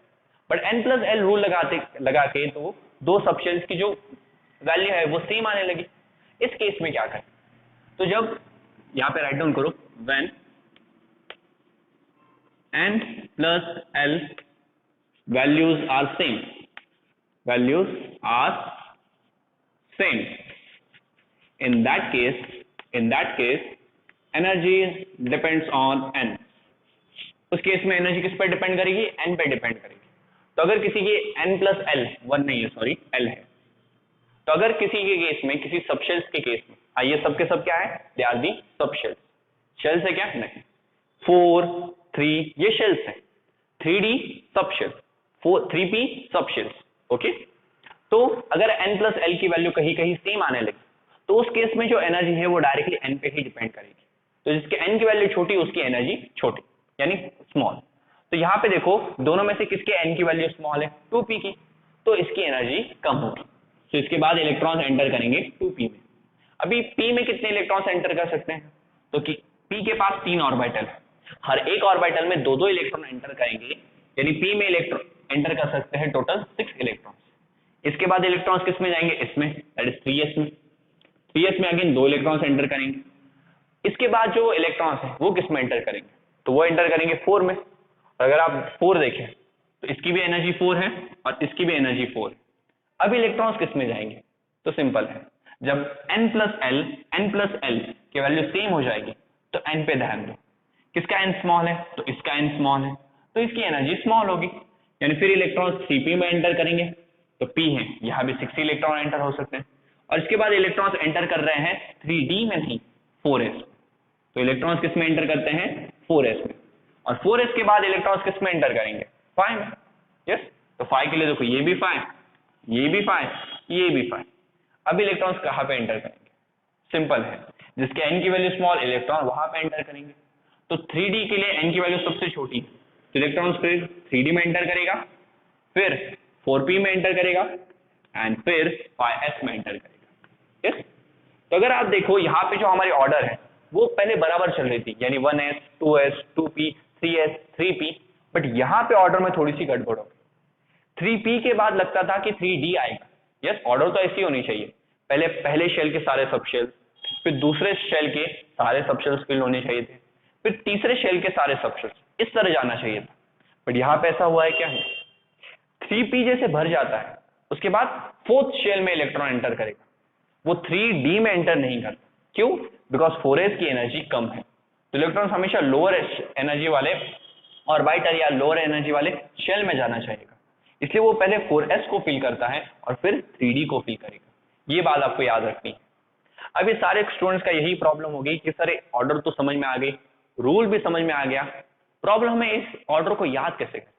S1: but n plus L rule लगा के तो 2 सबशेल्स की जो वैल्यू है वो सेम आने लगी। इस केस में क्या करें, तो जब यहाँ पे राइट डाउन करो, when n plus l values are same, values are same, in that case energy depends on n। उस केस में एनर्जी किस पर डिपेंड करेगी, n पे डिपेंड करेगी। तो अगर किसी की n प्लस एल 1 नहीं है, सॉरी l है, तो अगर किसी के केस में, किसी सबशेल्स के केस में, ये सब के सब क्या है, they are the subshells, shells है क्या, नहीं, 4 3 ये शेल्स है, 3d subshells, 3p subshells. Okay, तो अगर n प्लस एल की वैल्यू कहीं कहीं सेम आने लगी, तो उस केस में जो एनर्जी है वो डायरेक्टली n पे ही डिपेंड करेगी, तो जिसके n की वैल्यू छोटी उसकी एनर्जी छोटी यानी स्मॉल। तो यहाँ पे देखो दोनों में से किसके n की वैल्यू स्मॉल है, 2p की, तो इसकी एनर्जी कम होगी, तो इसके बाद इलेक्ट्रॉन्स एंटर करेंगे 2p में। अभी p में कितने इलेक्ट्रॉन्स एंटर कर सकते हैं, तो कि p के पास 3 ऑर्बिटल है, हर एक ऑर्बिटल में 2 इलेक्ट्रॉन एंटर करेंगे, यानी p में इलेक्ट्रॉन एंटर कर सकते हैं टोटल 6 इलेक्ट्रॉन्स। इसके बाद इलेक्ट्रॉन्स किस में जाएंगे, इसमें, दैट इज 3s में। 3s में अगेन 2 इलेक्ट्रॉन्स एंटर करेंगे। इसके बाद जो इलेक्ट्रॉन्स हैं वो किस में एंटर करेंगे, तो वो एंटर करेंगे 4 में। अगर आप 4 देखें तो इसकी भी एनर्जी 4 है और इसकी भी एनर्जी 4 है। अब इलेक्ट्रॉन्स किस में जाएंगे, तो सिंपल है, जब n प्लस एल की वैल्यू सेम हो जाएगी तो n पे ध्यान दो, किसका n स्मॉल है, तो इसका n स्मॉल है, तो इसकी एनर्जी स्मॉल होगी, यानी फिर इलेक्ट्रॉन 3p में एंटर करेंगे, तो p है, यहाँ भी 6 इलेक्ट्रॉन एंटर हो सकते हैं। और इसके बाद इलेक्ट्रॉन्स एंटर कर रहे हैं 3d में नहीं 4s, तो इलेक्ट्रॉन्स किस में एंटर करते हैं, 4s में। और 4s के बाद इलेक्ट्रॉन्स किस में एंटर करेंगे, 5 में। यस, तो 5 के लिए देखो ये भी 5, ये भी 5, ये भी 5। अब इलेक्ट्रॉन्स कहाँ पे एंटर करेंगे, सिंपल है, जिसके n की वैल्यू स्मॉल इलेक्ट्रॉन वहां पे एंटर करेंगे। तो 3d के लिए n की वैल्यू सबसे छोटी, तो इलेक्ट्रॉन्स फिर 3d में एंटर करेगा, फिर 4p में एंटर करेगा एंड फिर 5s में एंटर करेगा। यस, तो अगर आप देखो यहाँ पे जो हमारी ऑर्डर है वो पहले बराबर चल रही थी, यानी 1s 2s 2p 3s 3p, but यहाँ पे ऑर्डर में थोड़ी सी गड़बड़ हो गई। 3p के बाद लगता था कि 3d आएगा। यस, ऑर्डर तो ऐसी होनी चाहिए, पहले शेल के सारे सब शेल, फिर दूसरे शेल के सारे सब शेल्स फिल होने चाहिए थे, फिर तीसरे शेल के सारे सब शेल्स, इस तरह जाना चाहिए था। बट यहाँ पे ऐसा हुआ है क्या है, 3p जैसे भर जाता है उसके बाद 4th शेल में इलेक्ट्रॉन एंटर करेगा, वो 3d में एंटर नहीं करता। क्यों, बिकॉज 4s की एनर्जी कम है, तो इलेक्ट्रॉन हमेशा लोअर एनर्जी वाले ऑर्बिटल या लोअर एनर्जी वाले शेल में जाना चाहिएगा, इसलिए वो पहले 4s को फिल करता है और फिर 3d को फिल करेगा। ये बात आपको याद रखनी है। अब ये सारे स्टूडेंट्स का यही प्रॉब्लम होगी कि सर ऑर्डर तो समझ में आ गई, रूल भी समझ में आ गया, प्रॉब्लम है इस ऑर्डर को याद कैसे करें।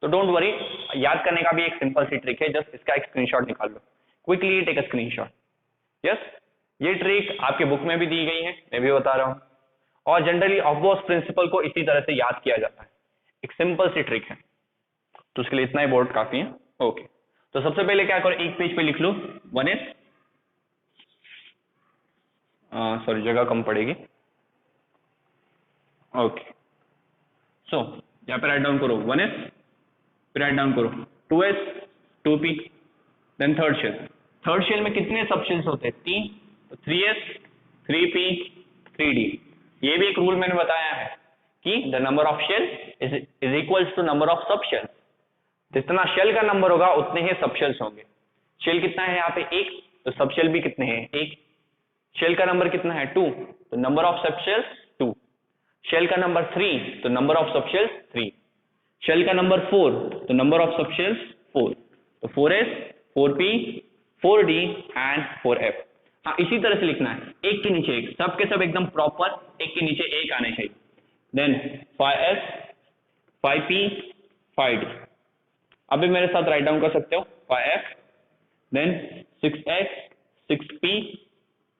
S1: तो डोंट वरी, याद करने का भी एक सिंपल सी ट्रिक है, जस्ट इसका एक स्क्रीनशॉट निकाल लो, quickly take a screenshot. Yes, ये ट्रिक आपके बुक में भी दी गई है, मैं भी बता रहा हूं, और जनरली ऑफबॉस प्रिंसिपल को इसी तरह से याद किया जाता है, एक सिंपल सी ट्रिक है, तो उसके लिए इतना ही बोर्ड काफी है। ओके, तो सबसे पहले क्या करो, एक पेज पे लिख लो 1s, सॉरी जगह कम पड़ेगी। ओके, सो यहाँ पे राइट डाउन करो 1s, फिर राइट डाउन करो 2s 2p, then third shell में कितने सब शेल्स होते हैं, 3, तो 3s 3p 3d। ये भी एक रूल मैंने बताया है कि the number of shell is equals to number of sub shells, जितना शेल का नंबर होगा उतने ही सब शेल्स होंगे। शेल कितना है यहाँ पे 1, तो सब शेल भी कितने हैं 1, शेल का नंबर कितना है 2, तो number of sub shells 2, shell का नंबर 3, तो number of sub shells 3, shell का नंबर 4, तो नंबर ऑफ सब शेल्स 4, तो 4s 4p 4d and 4f। हाँ, इसी तरह से लिखना है, एक के नीचे एक, सब के सब एकदम प्रॉपर एक के नीचे एक आने चाहिए। Then 5s 5p 5d। अभी मेरे साथ राइट डाउन कर सकते हो 5f, then 6s 6p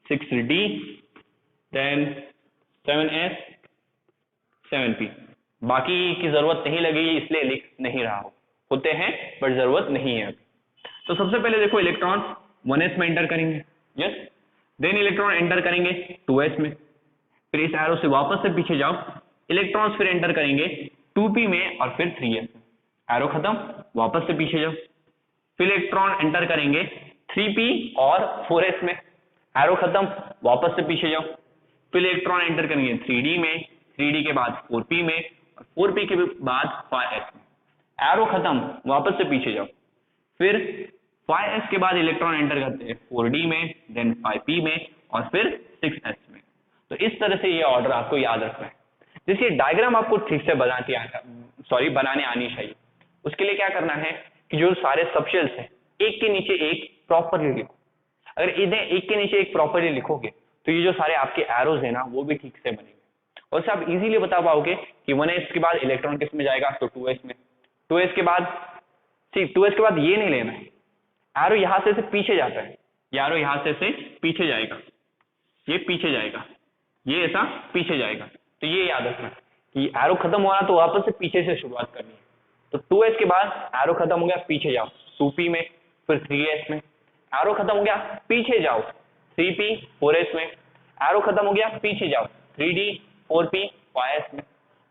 S1: 6d, then 7s 7p। बाकी की जरूरत नहीं लगेगी इसलिए लिख नहीं रहा हूं, होते हैं बट जरूरत नहीं है अभी। तो सबसे पहले देखो इलेक्ट्रॉन 1s में एंटर करेंगे, यस, देन इलेक्ट्रॉन एंटर करेंगे 2s में, फिर इस एरो से वापस से पीछे जाओ, इलेक्ट्रॉन्स फिर एंटर करेंगे 2p में और फिर 3s में, एरो खत्म, वापस से पीछे जाओ, फिर इलेक्ट्रॉन एंटर करेंगे 3p और 4s में, एरो खत्म, वापस से पीछे जाओ, फिर इलेक्ट्रॉन एंटर करेंगे 3d में, 3d के बाद 4p में और 4p के बाद 5s में, एरो खत्म, वापस से पीछे जाओ, फिर 5s के बाद इलेक्ट्रॉन एंटर करते हैं 4d में, देन 5p में और फिर 6s में। तो इस तरह से ये ऑर्डर आपको याद रखना है। जैसे डायग्राम आपको ठीक से बनाने आनी चाहिए। उसके लिए क्या करना है कि जो सारे सबशेल्स हैं एक के नीचे एक प्रॉपरली लिखो। अगर इन्हें एक के नीचे एक प्रॉपरली लिखोगे तो ये जो सारे आपके एरोज है ना वो भी ठीक से बनेंगे, और से आप इजीली बता पाओगे कि 1s के बाद इलेक्ट्रॉन किस में जाएगा, तो 2s में, 2s के बाद 2s के बाद ये नहीं लेना है, एरो यहां से पीछे जाता है, एरो यहां से पीछे जाएगा, ये पीछे जाएगा, ये ऐसा पीछे जाएगा। तो ये याद रखना कि एरो खत्म हुआ तो वापस से पीछे से शुरुआत करनी है। तो 2s के बाद एरो खत्म हो गया, पीछे जाओ 2p में, फिर 3s में, एरो खत्म हो गया, पीछे जाओ 3p 4s में, एरो खत्म हो गया, पीछे जाओ 3d 4p 5s में।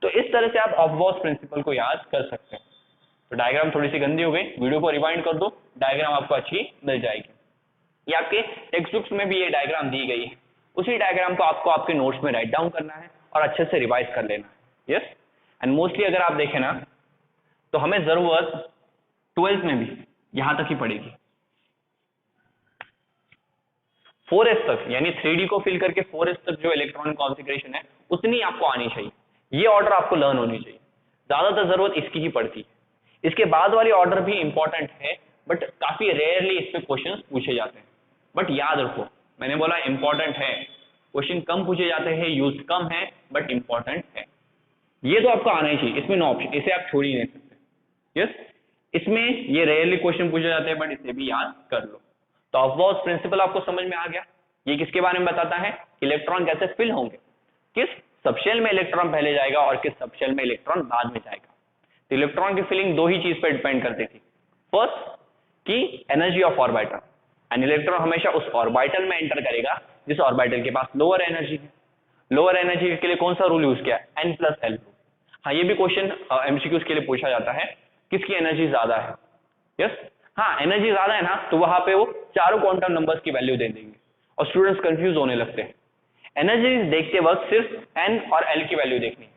S1: तो इस तरह से आप ऑफबॉस प्रिंसिपल को याद कर सकते हैं। तो डायग्राम थोड़ी सी गंदी हो गई, वीडियो को रिवाइंड कर दो, डायग्राम आपको अच्छी मिल जाएगी। ये आपके टेक्स्ट बुक्स में भी ये डायग्राम दी गई है, उसी डायग्राम को आपको आपके नोट्स में राइट डाउन करना है और अच्छे से रिवाइज कर लेना है। यस, एंड मोस्टली अगर आप देखें ना तो हमें जरूरत 12th में भी यहां तक ही पड़ेगी, 4s तक, यानी 3D को फिल करके 4s तक जो इलेक्ट्रॉनिक कॉन्फ़िगरेशन है उतनी आपको आनी चाहिए, ये ऑर्डर आपको लर्न होनी चाहिए, ज्यादातर जरूरत इसकी ही पड़ती है। इसके बाद वाली ऑर्डर भी इंपॉर्टेंट है, बट काफी रेयरली इस पे क्वेश्चंस पूछे जाते हैं। बट याद रखो, मैंने बोला इंपॉर्टेंट है, क्वेश्चन कम पूछे जाते हैं, यूज कम है, बट इंपॉर्टेंट है। ये तो आपको आना ही चाहिए, इसमें नो ऑप्शन, इसे आप छोड़ ही नहीं सकते। यस, इसमें ये रेयरली क्वेश्चन पूछे जाते हैं, बट इसे भी याद कर लो। तो ऑफबॉस प्रिंसिपल आपको समझ में आ गया। ये किसके बारे में बताता है, इलेक्ट्रॉन कैसे फिल होंगे, किस सबशेल में इलेक्ट्रॉन पहले जाएगा और किस सबशेल में इलेक्ट्रॉन बाद में जाएगा। तो इलेक्ट्रॉन की फिलिंग दो ही चीज पर डिपेंड करती थी, फर्स्ट की energy of orbital, and electron हमेशा उस ऑर्बिटल में एंटर करेगा जिस ऑर्बिटल के पास लोअर एनर्जी है। लोअर एनर्जी के लिए कौन सा रूल यूज किया, N+L रूल। हाँ, ये भी क्वेश्चन एमसीक्यूज के लिए पूछा जाता है, किसकी एनर्जी ज्यादा है। यस, हाँ, एनर्जी ज्यादा है ना, तो वहां पे वो चारों क्वांटम नंबर्स की वैल्यू दे देंगे और स्टूडेंट्स कंफ्यूज होने लगते हैं। एनर्जी देखते वक्त सिर्फ एन और एल की वैल्यू देखनी,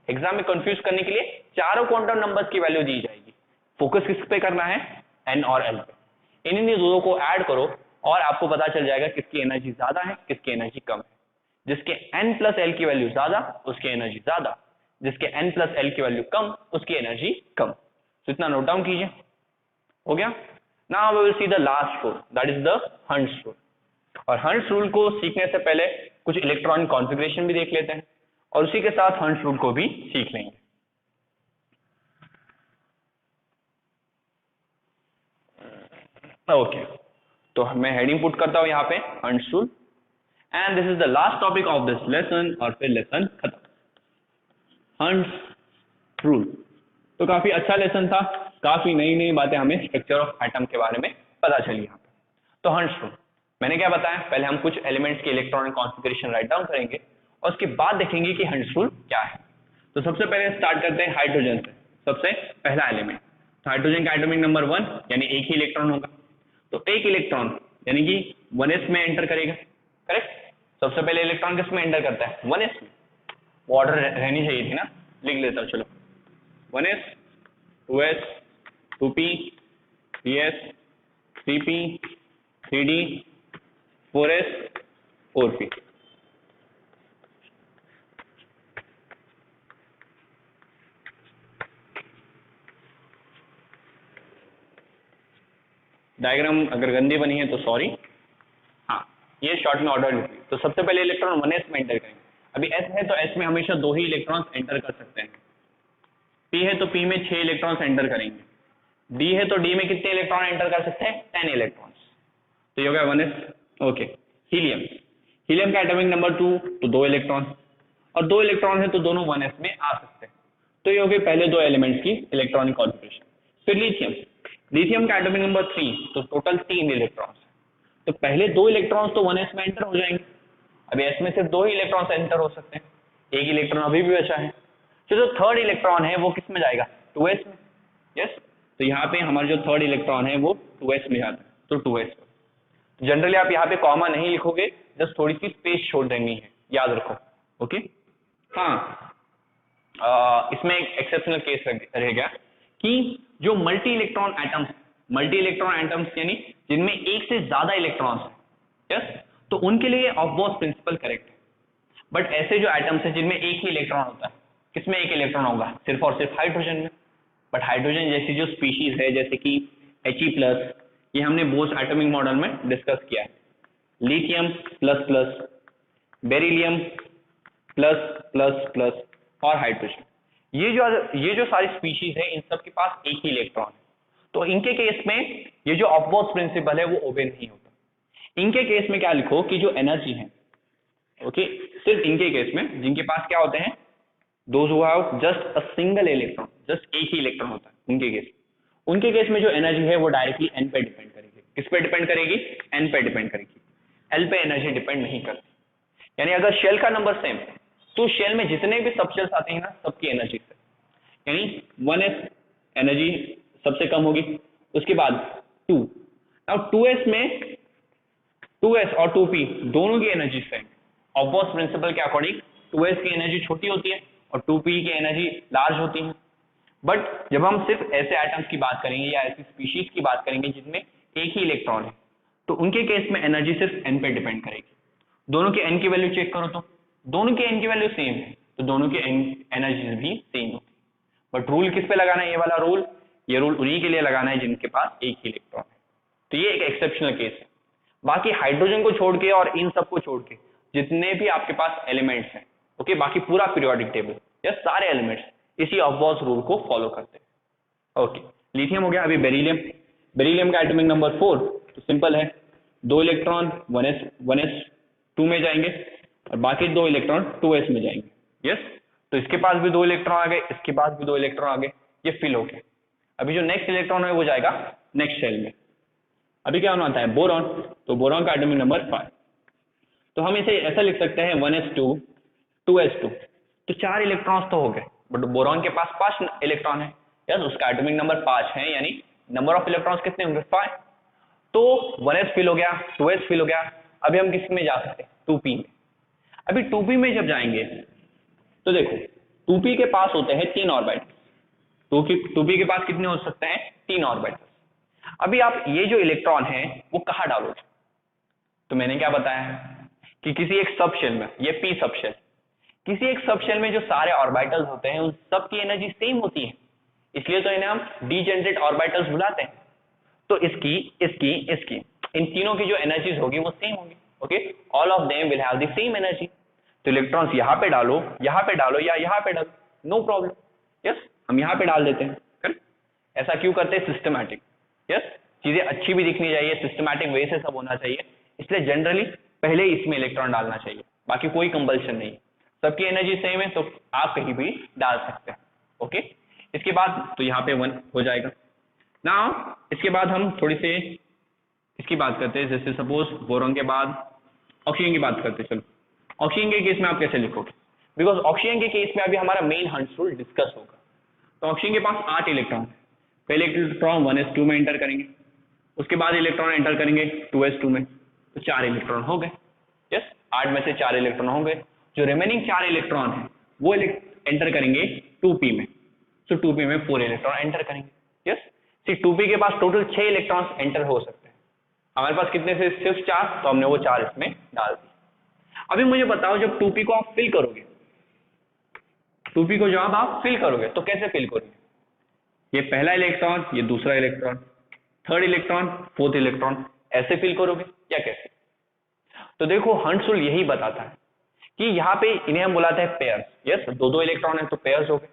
S1: एग्जाम में कंफ्यूज करने के लिए चारों क्वांटम नंबर्स की वैल्यू दी जाएगी। फोकस किस पे करना है, एन और एल पे। इन दोनों को ऐड करो और आपको पता चल जाएगा किसकी एनर्जी ज्यादा है, किसकी एनर्जी कम है। जिसके N+L की वैल्यू ज्यादा उसकी एनर्जी ज्यादा, जिसके N+L की वैल्यू कम उसकी एनर्जी कम। तो इतना नोट डाउन कीजिए, हो गया। Now we will see the last rule, that is the Hund's rule. और हंट्स रूल को सीखने से पहले कुछ इलेक्ट्रॉनिक कॉन्फ़िगरेशन भी देख लेते हैं और उसी के साथ हंट्स रूल को भी सीख लेंगे। ओके, तो मैं हेडिंग पुट करता हूं यहाँ पे hunts rule, and this is the last topic of this lesson, और फिर लेसन खत्म। हंट्स रूल तो काफी अच्छा लेसन था, काफी नई नई बातें हमें स्ट्रक्चर ऑफ एटम के बारे में पता चली यहाँ पे। तो हंट्स रूल मैंने क्या बताया, पहले हम कुछ एलिमेंट्स के इलेक्ट्रॉनिक कॉन्फ़िगरेशन राइट डाउन करेंगे और उसके बाद देखेंगे कि हंट्स रूल क्या है। तो सबसे पहले स्टार्ट करते हैं हाइड्रोजन से, सबसे पहला एलिमेंट। तो हाइड्रोजन का एटॉमिक नंबर 1, यानी एक ही इलेक्ट्रॉन होगा। तो एक इलेक्ट्रॉन यानी कि 1s में एंटर करेगा, करेक्ट। सबसे पहले इलेक्ट्रॉन किस में एंटर करता है, 1s में। वो ऑर्डर रहनी चाहिए थी ना, लिख लेता हूं, चलो 1s 2s 2p 3s 3p 3d 4s 4p। Diagram अगर गंदी बनी है तो सॉरी। हाँ, ये शॉर्ट में ऑर्डर लिखिए। तो सबसे पहले इलेक्ट्रॉन 1s में एंटर करेंगे। अभी s है तो s में हमेशा 2 ही इलेक्ट्रॉन्स एंटर कर सकते हैं। p है तो p में 6 इलेक्ट्रॉन्स एंटर करेंगे। d है तो d में कितने इलेक्ट्रॉन एंटर कर सकते हैं, 10 इलेक्ट्रॉन्स। तो ये हो गया 1s। ओके, हीलियम, हीलियम का एटॉमिक नंबर 2, तो 2 इलेक्ट्रॉन, और 2 इलेक्ट्रॉन है तो दोनों 1s में आ सकते हैं। तो ये हो गए पहले 2 एलिमेंट्स की इलेक्ट्रॉनिक कॉन्फ़िगरेशन। फिर लिथियम, लिथियम का एटॉमिक नंबर 3, तो टोटल 3 इलेक्ट्रॉन्स। तो पहले 2 इलेक्ट्रॉन्स तो 1s में एंटर हो जाएंगे। अभी s में सिर्फ 2 ही इलेक्ट्रॉन्स एंटर हो सकते हैं, एक इलेक्ट्रॉन अभी भी बचा है। तो जो थर्ड इलेक्ट्रॉन है वो किस में जाएगा, 2s में। यस, तो यहाँ पे हमारा जो थर्ड इलेक्ट्रॉन है वो 2s में जाता है, तो 2s। जनरली आप यहाँ पे कॉमा नहीं लिखोगे, जस्ट थोड़ी सी स्पेस छोड़ देनी है, याद रखो। ओके, हाँ, इसमें एक एक्सेप्शनल केस रहेगा कि जो मल्टी इलेक्ट्रॉन एटम्स यानी जिनमें एक से ज्यादा इलेक्ट्रॉन्स है, यस, तो उनके लिए ऑफ-बोस प्रिंसिपल करेक्ट है। बट ऐसे जो एटम्स है जिनमें एक ही इलेक्ट्रॉन होता है, किसमें एक इलेक्ट्रॉन होगा, सिर्फ और सिर्फ हाइड्रोजन में। बट हाइड्रोजन जैसी जो स्पीशीज है, जैसे कि He+, ये हमने बोस एटॉमिक मॉडल में डिस्कस किया है। Lithium plus plus, beryllium plus plus plus, और हाइड्रोजन, ये जो सारी स्पीशीज है इन सब के पास एक ही इलेक्ट्रॉन है। तो इनके केस में ये जो ऑफ-बोस प्रिंसिपल है वो ओबे नहीं होता। इनके केस में क्या लिखो कि जो एनर्जी है, ओके, सिर्फ इनके केस में जिनके पास क्या होते हैं, those who have just a single electron, just एक ही इलेक्ट्रॉन होता है उनके केस में जो एनर्जी है वो डायरेक्टली एन पे डिपेंड करेगी। किस पे डिपेंड करेगी, एन पे डिपेंड करेगी, एल पे एनर्जी डिपेंड नहीं करती। यानी अगर शेल का नंबर सेम, तो शेल में जितने भी सब शेल्स आते हैं ना, सबकी एनर्जी से, यानी 1s एनर्जी सबसे कम होगी। उसके बाद 2, नाउ 2s में 2s और 2p दोनों की एनर्जी सेम। ऑब्बोस प्रिंसिपल के अकॉर्डिंग 2s की एनर्जी छोटी होती है और 2p की एनर्जी लार्ज होती है। बट जब हम सिर्फ ऐसे एटम्स की बात करेंगे या ऐसी स्पीशीज की बात करेंगे जिनमें एक ही इलेक्ट्रॉन है, तो उनके केस में एनर्जी सिर्फ n पे डिपेंड करेगी। दोनों के n की वैल्यू चेक करो तो दोनों के n की वैल्यू सेम है, तो दोनों की एनर्जी भी सेम होती है। बट रूल किस पे लगाना है? ये वाला रूल, ये रूल उन्हीं के लिए लगाना है जिनके पास एक ही इलेक्ट्रॉन है। तो ये एक एक्सेप्शनल केस है। बाकी हाइड्रोजन को छोड़ के और इन सब को छोड़ के जितने भी आपके पास एलिमेंट्स हैं, ओके, बाकी पूरा पीरियोडिक टेबल या सारे एलिमेंट्स इसी ऑब्बोस रूल को फॉलो करते हैं। ओके, लिथियम हो गया। अभी बेरिलियम, बेरिलियम का एटॉमिक नंबर 4, तो सिंपल है, 2 इलेक्ट्रॉन 1s2 में जाएंगे और बाकी 2 इलेक्ट्रॉन 2s में जाएंगे। यस, तो इसके पास भी 2 इलेक्ट्रॉन आ गए, इसके पास भी 2 इलेक्ट्रॉन आ गए, ये फिल हो गया। अभी जो नेक्स्ट इलेक्ट्रॉन है वो जाएगा नेक्स्ट शेल में। अभी क्या होना आता है? बोरॉन, तो बोरॉन का एटॉमिक नंबर 5, तो हम इसे ऐसा लिख सकते हैं 1s2 2s2, तो 4 इलेक्ट्रॉन्स तो हो गए, बट बोरॉन के पास 5 इलेक्ट्रॉन है। यस, उसका एटॉमिक नंबर 5 है, यानी नंबर ऑफ इलेक्ट्रॉन्स कितने होंगे? 5। तो 1s फिल हो गया, 2s फिल हो गया। अभी हम किस में जा सकते हैं? 2p में। अभी 2p में जब जाएंगे तो देखो 2p के पास होते हैं 3 ऑर्बिटल्स। 2p के पास कितने हो सकते हैं? 3 ऑर्बिटल्स। अभी आप ये जो इलेक्ट्रॉन है वो कहाँ डालोगे? तो मैंने क्या बताया कि किसी एक सब शेल में, ये p सब शेल, किसी एक सब शेल में जो सारे ऑर्बिटल्स होते हैं उन सब की एनर्जी सेम होती है, इसलिए तो इन्हें हम डीजेनरेट ऑर्बिटल्स बुलाते हैं। तो इसकी इसकी इसकी इन तीनों की जो एनर्जीज होगी वो सेम होगी। Okay, all of them will have the same energy. तो इलेक्ट्रॉन्स यहाँ पे डालो, यहाँ पे डालो या यहाँ पे डालो, नो प्रॉब्लम। यस, हम यहाँ पे डाल देते हैं। करेक्ट? ऐसा क्यों करते हैं? सिस्टमैटिक। यस, चीजें अच्छी भी दिखनी चाहिए, सिस्टमैटिक वे से सब होना चाहिए, इसलिए जनरली पहले इसमें इलेक्ट्रॉन डालना चाहिए, बाकी कोई कंपल्शन नहीं। सबकी एनर्जी सेम है तो आप कहीं भी डाल सकते हैं। ओके, इसके बाद तो यहाँ पे 1 हो जाएगा ना। इसके बाद हम थोड़ी से इसकी बात करते हैं, जैसे सपोज बोरॉन के बाद ऑक्सीजन की बात करते हैं। चलो, ऑक्सीजन के केस में आप कैसे लिखोगे? बिकॉज ऑक्सीजन के केस में अभी हमारा मेन हंट्स रूल डिस्कस होगा। तो ऑक्सीजन के पास 8 इलेक्ट्रॉन, पहले इलेक्ट्रॉन 1s2 में एंटर करेंगे, उसके बाद इलेक्ट्रॉन एंटर करेंगे 2s2 में, तो 4 इलेक्ट्रॉन हो गए। यस, 8 में से 4 इलेक्ट्रॉन हो गए। जो रिमेनिंग 4 इलेक्ट्रॉन है वो एंटर करेंगे 2p में, तो 2p में 4 इलेक्ट्रॉन एंटर करेंगे। यस, 2p के पास टोटल 6 इलेक्ट्रॉन्स एंटर हो सकते हैं, हमारे पास कितने थे? सिर्फ 4, तो हमने वो 4 इसमें डाल दिए। अभी मुझे बताओ, जब 2p को आप फिल करोगे, 2p को जब आप फिल करोगे तो कैसे फिल करोगे? ये पहला इलेक्ट्रॉन, ये दूसरा electron, third electron, fourth electron, ऐसे फिल करोगे या कैसे? तो देखो हंट्स रूल यही बताता है कि यहाँ पे इन्हें हम बुलाते हैं पेयर्स। यस, 2-2 इलेक्ट्रॉन है तो पेयर्स हो गए।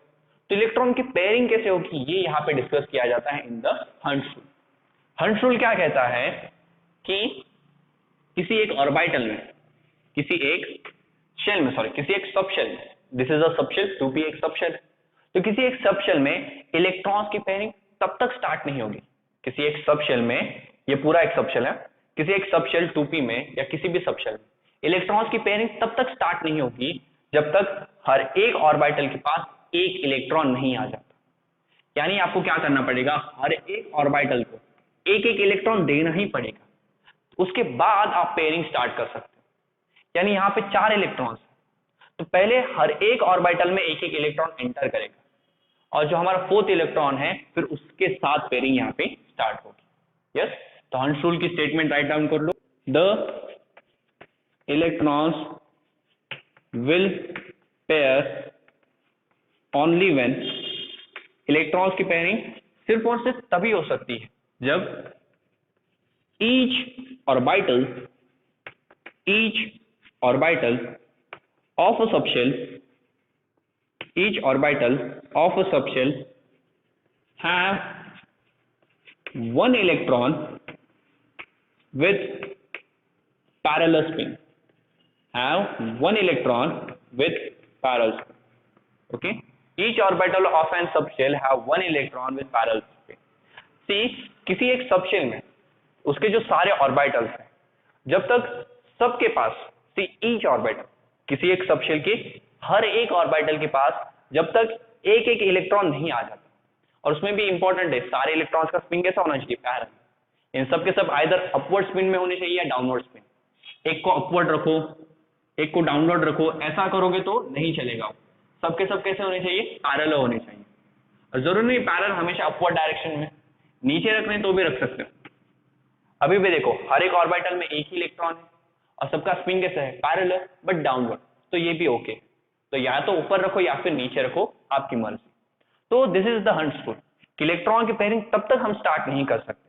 S1: तो इलेक्ट्रॉन की पेयरिंग कैसे होगी ये यहाँ पे डिस्कस किया जाता है in the Hund's rule. Hunts rule क्या कहता है कि किसी एक ऑर्बिटल में, किसी एक शेल में, सॉरी किसी एक सब शेल में, दिस इज अ सब शेल, 2p एक सब शेल है, तो किसी एक सब शेल में इलेक्ट्रॉन्स की पेयरिंग तब तक स्टार्ट नहीं होगी। किसी एक सब शेल में, ये पूरा एक सब शेल है, किसी एक सब शेल 2p में या किसी भी सब शेल में इलेक्ट्रॉन्स की पेयरिंग तब तक स्टार्ट नहीं होगी जब तक हर एक ऑर्बिटल के पास एक इलेक्ट्रॉन नहीं आ जाता। यानी आपको क्या करना पड़ेगा? हर एक ऑर्बिटल को एक एक इलेक्ट्रॉन देना ही पड़ेगा, उसके बाद आप पेयरिंग स्टार्ट कर सकते हैं। यानी यहाँ पे 4 इलेक्ट्रॉन्स, तो पहले हर एक ऑर्बिटल में एक एक इलेक्ट्रॉन एंटर करेगा और जो हमारा फोर्थ इलेक्ट्रॉन है फिर उसके साथ पेयरिंग यहाँ पे स्टार्ट होगी। यस, तो हंट्स रूल की स्टेटमेंट राइट डाउन कर लो, the electrons will pair only when, electrons की पेयरिंग सिर्फ और सिर्फ तभी हो सकती है जब each orbital of a subshell, each orbital of a subshell have one electron with parallel spin, have one electron with parallel spin. Okay, each orbital of an subshell have one electron with parallel spin. See, किसी एक subshell में उसके जो सारे orbitals हैं, जब तक सबके पास, सी ईच ऑर्बिटल, किसी एक सबशेल के हर एक ऑर्बिटल के पास जब तक एक एक इलेक्ट्रॉन नहीं आ जाता, और उसमें भी इंपॉर्टेंट है सारे इलेक्ट्रॉन्स का स्पिन कैसा होना चाहिए, पैरेलल। इन सब के सब आइदर अपवर्ड स्पिन में होने चाहिए या डाउनवर्ड स्पिन। एक को अपवर्ड रखो, एक को डाउनवर्ड रखो, ऐसा करोगे तो नहीं चलेगा। सबके सब कैसे होने चाहिए, पैरेलल होने चाहिए। और जरूरी नहीं पैरेलल हमेशा अपवर्ड डायरेक्शन में, नीचे रखने तो भी रख सकते हो। अभी भी देखो हर एक ऑर्बिटल में एक ही इलेक्ट्रॉन है और सबका स्पिन कैसा है, पैरेलल बट डाउनवर्ड, तो ये भी ओके। तो या तो ऊपर रखो या फिर नीचे रखो, आपकी मर्जी। तो this is the Hund's rule कि इलेक्ट्रॉन की पेयरिंग तब तक हम स्टार्ट नहीं कर सकते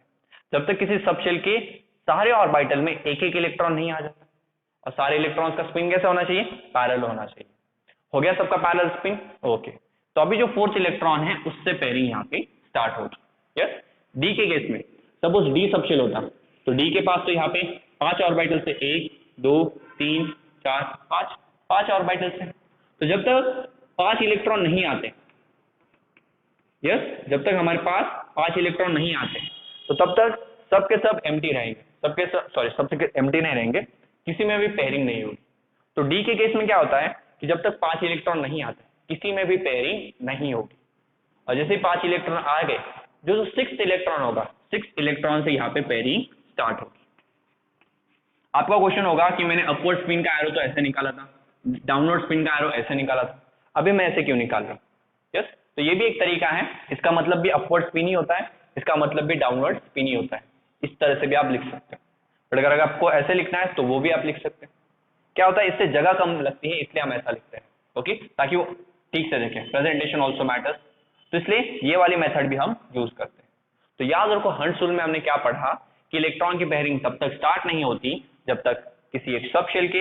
S1: जब तक किसी सबशेल के सारे ऑर्बिटल में एक एक इलेक्ट्रॉन नहीं आ जाता, और सारे इलेक्ट्रॉन्स का स्पिन कैसा होना चाहिए, पैरेलल होना चाहिए। हो गया सबका पैरेलल स्पिन, ओके। तो अभी जो फोर्थ इलेक्ट्रॉन है उससे पेयरिंग यहाँ पे स्टार्ट होगी। यस, डी के केस में सपोज डी सबशेल होता तो डी के पास तो यहाँ पे 5 ऑर्बिटल से 1 2 3 4 5 ऑर्बिटल से। तो जब तक 5 इलेक्ट्रॉन नहीं आते, यस, जब तक हमारे पास 5 इलेक्ट्रॉन नहीं आते तो तब तक सबके सब एम्प्टी रहेंगे, सबके एम्प्टी नहीं रहेंगे, किसी में भी पेयरिंग नहीं होगी। तो डी के केस में क्या होता है कि जब तक 5 इलेक्ट्रॉन नहीं आते किसी में भी पेयरिंग नहीं होगी। और जैसे ही 5 इलेक्ट्रॉन आ गए, जो 6th इलेक्ट्रॉन होगा, 6th इलेक्ट्रॉन से यहाँ पे पेयरिंग स्टार्ट होगी। आपका क्वेश्चन होगा कि मैंने अपवर्ड स्पिन का एरो तो ऐसे निकाला था, डाउनवर्ड स्पिन का एरो ऐसे निकाला था, अभी मैं ऐसे क्यों निकाल रहा हूँ। यस, तो ये भी एक तरीका है, इसका मतलब भी अपवर्ड स्पिन ही होता है, इसका मतलब भी डाउनवर्ड स्पिन ही होता है। इस तरह से भी आप लिख सकते हो, बट अगर आपको ऐसे लिखना है तो वो भी आप लिख सकते हैं। क्या होता है, इससे जगह कम लगती है इसलिए हम ऐसा लिखते हैं, ओके, ताकि वो ठीक से देखें, प्रेजेंटेशन ऑल्सो मैटर्स। तो इसलिए ये वाली मेथड भी हम यूज करते हैं। तो याद रखो हंट्स रूल में हमने क्या पढ़ा कि इलेक्ट्रॉन की पेयरिंग तब तक स्टार्ट नहीं होती जब तक किसी एक सबशेल के